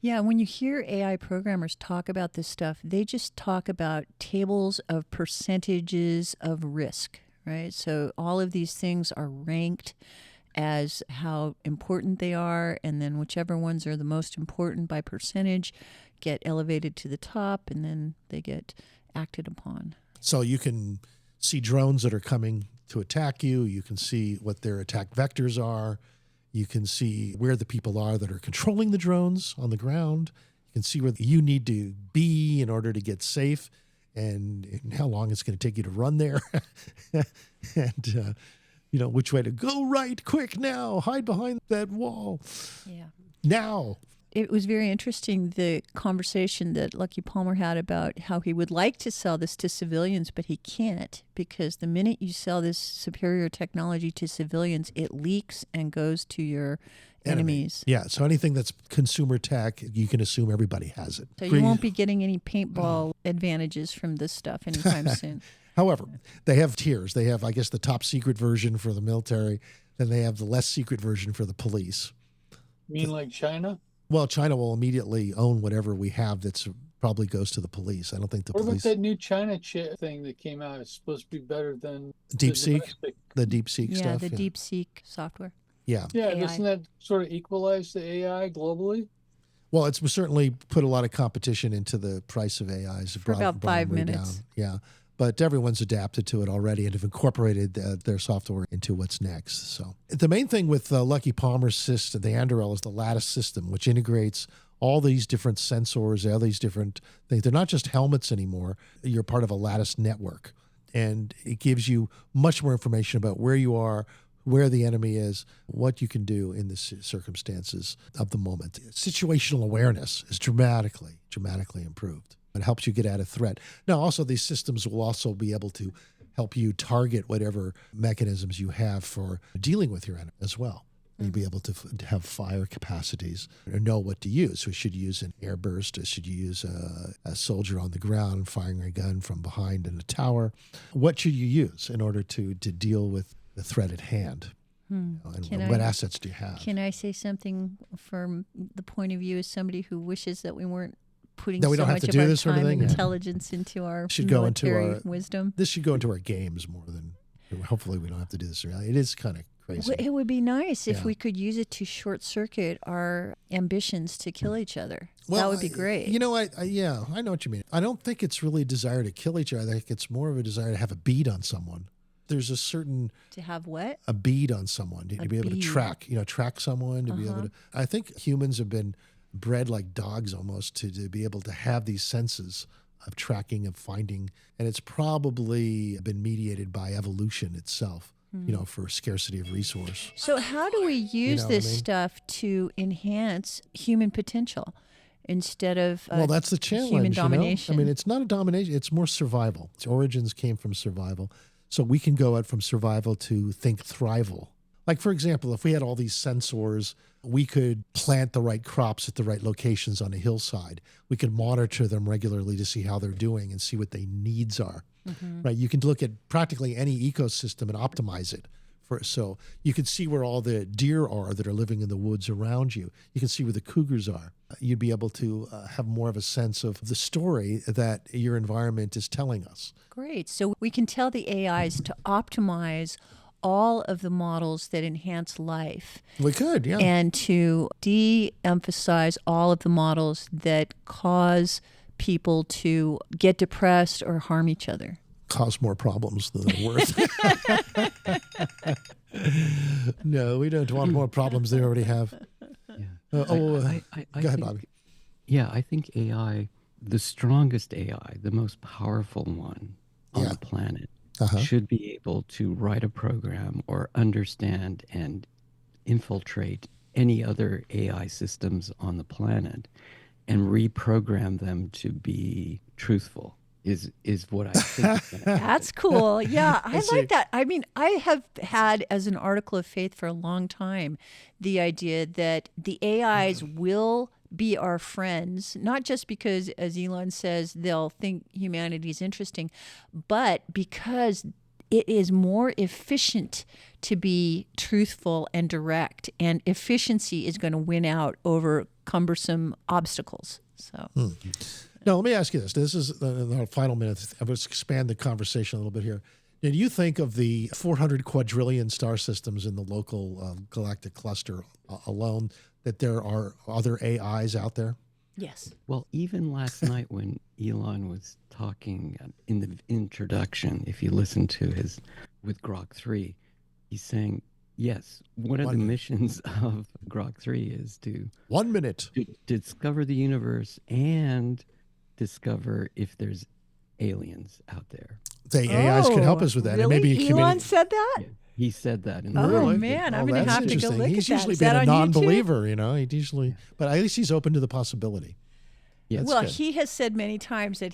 Yeah, when you hear AI programmers talk about this stuff, they just talk about tables of percentages of risk, right? So all of these things are ranked as how important they are, and then whichever ones are the most important by percentage get elevated to the top, and then they get acted upon. So you can see drones that are coming to attack you. You can see what their attack vectors are. You can see where the people are that are controlling the drones on the ground. You can see where you need to be in order to get safe and how long it's going to take you to run there. And, which way to go right, quick now, hide behind that wall. Yeah. Now. It was very interesting, the conversation that Lucky Palmer had about how he would like to sell this to civilians, but he can't, because the minute you sell this superior technology to civilians, it leaks and goes to your enemies. Yeah, so anything that's consumer tech, you can assume everybody has it. So you won't be getting any paintball advantages from this stuff anytime soon. However, they have tiers. They have, I guess, the top secret version for the military, then they have the less secret version for the police. You mean like China? Well, China will immediately own whatever we have that's probably goes to the police. I don't think the police... What about that new China thing that came out? It's supposed to be better than... DeepSeek? The DeepSeek stuff? Yeah, the DeepSeek software. Yeah. Yeah, doesn't that sort of equalize the AI globally? Well, it's certainly put a lot of competition into the price of AIs. For about 5 minutes. Down. Yeah. but everyone's adapted to it already and have incorporated their software into what's next. So the main thing with Lucky Palmer's system, the Anduril, is the Lattice system, which integrates all these different sensors, all these different things. They're not just helmets anymore. You're part of a Lattice network, and it gives you much more information about where you are, where the enemy is, what you can do in the circumstances of the moment. Situational awareness is dramatically improved. It helps you get at a threat. Now, also, these systems will also be able to help you target whatever mechanisms you have for dealing with your enemy as well. You'll be able to have fire capacities or know what to use. So should you use an airburst? Should you use a soldier on the ground firing a gun from behind in a tower? What should you use in order to deal with the threat at hand? And what assets do you have? Can I say something from the point of view as somebody who wishes that we weren't putting we so don't have much to of do our this sort of time thing? and intelligence into our Should go into military our wisdom? This should go into our games more than. Hopefully, we don't have to do this. It is kind of crazy. It would be nice if we could use it to short circuit our ambitions to kill each other. Well, that would be great. You know, I know what you mean. I don't think it's really a desire to kill each other. I think it's more of a desire to have a bead on someone. There's a certain to have what? A bead on someone to be able to track someone, to be able to. I think humans have been bred like dogs almost to be able to have these senses of tracking and finding, and it's probably been mediated by evolution itself. For scarcity of resource. So how do we use this stuff to enhance human potential instead of that's the challenge. human domination? I mean, it's not a domination. It's more survival. Its origins came from survival. So we can go out from survival to think thrival. Like, for example, if we had all these sensors, we could plant the right crops at the right locations on a hillside. We could monitor them regularly to see how they're doing and see what their needs are. Right? You can look at practically any ecosystem and optimize it. So you can see where all the deer are that are living in the woods around you. You can see where the cougars are. You'd be able to have more of a sense of the story that your environment is telling us. Great. So we can tell the AIs to optimize all of the models that enhance life. We could, yeah. And to de-emphasize all of the models that cause people to get depressed or harm each other. Cause more problems than they're worth. No, we don't want more problems they already have. Yeah. Go ahead, Bobby. Yeah, I think AI, the strongest AI, the most powerful one on the planet, should be able to write a program or understand and infiltrate any other AI systems on the planet and reprogram them to be truthful. Is what I think. That's cool. Yeah, I like that. I mean, I have had as an article of faith for a long time the idea that the AIs will be our friends, not just because, as Elon says, they'll think humanity is interesting, but because it is more efficient to be truthful and direct, and efficiency is going to win out over cumbersome obstacles. So. Now, let me ask you this. This is the final minute. I'm going to expand the conversation a little bit here. Did you think of the 400 quadrillion star systems in the local galactic cluster alone, that there are other AIs out there? Yes. Well, even last night when Elon was talking in the introduction, if you listen to his with Grok 3, he's saying, yes, one of the missions of Grok 3 is to 1 minute to discover the universe and discover if there's aliens out there. The AIs can help us with that. Really? And maybe Elon said that? Yeah, he said that. In man, I'm going to have to go look He's at that. usually Is been that a on YouTube? non-believer, He usually, but at least he's open to the possibility. Yes. Well, good. he has said many times that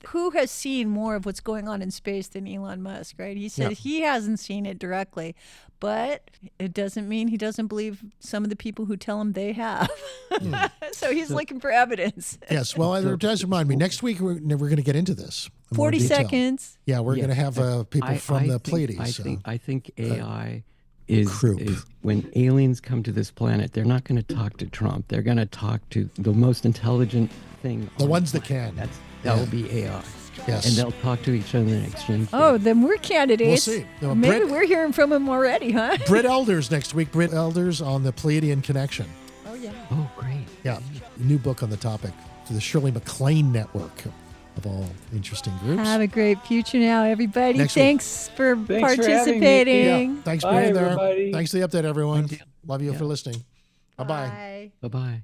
who has seen more of what's going on in space than Elon Musk, right? He said he hasn't seen it directly, but it doesn't mean he doesn't believe some of the people who tell him they have. So he's looking for evidence. Yes. Well, it does remind me. Next week we're going to get into this. in more 40 detail. seconds. Yeah, we're going to have people from the Pleiades. I think AI is when aliens come to this planet, they're not going to talk to Trump. They're going to talk to the most intelligent thing. The ones that can. That will be AI. Yes. And they'll talk to each other in exchange. Oh, then we're candidates. We'll see. No, Maybe we're hearing from him already, huh? Brit Elders next week. Brit Elders on the Pleiadian Connection. Oh, yeah. Oh, great. Yeah. New book on the topic. To the Shirley MacLaine Network. of all interesting groups. Have a great future now, everybody. Next week. Thanks for Thanks for having me. participating. Yeah. Thanks for Bye, being there. everybody. Thanks for the update, everyone. Love you Yeah. for listening. Bye-bye. Bye. Bye-bye.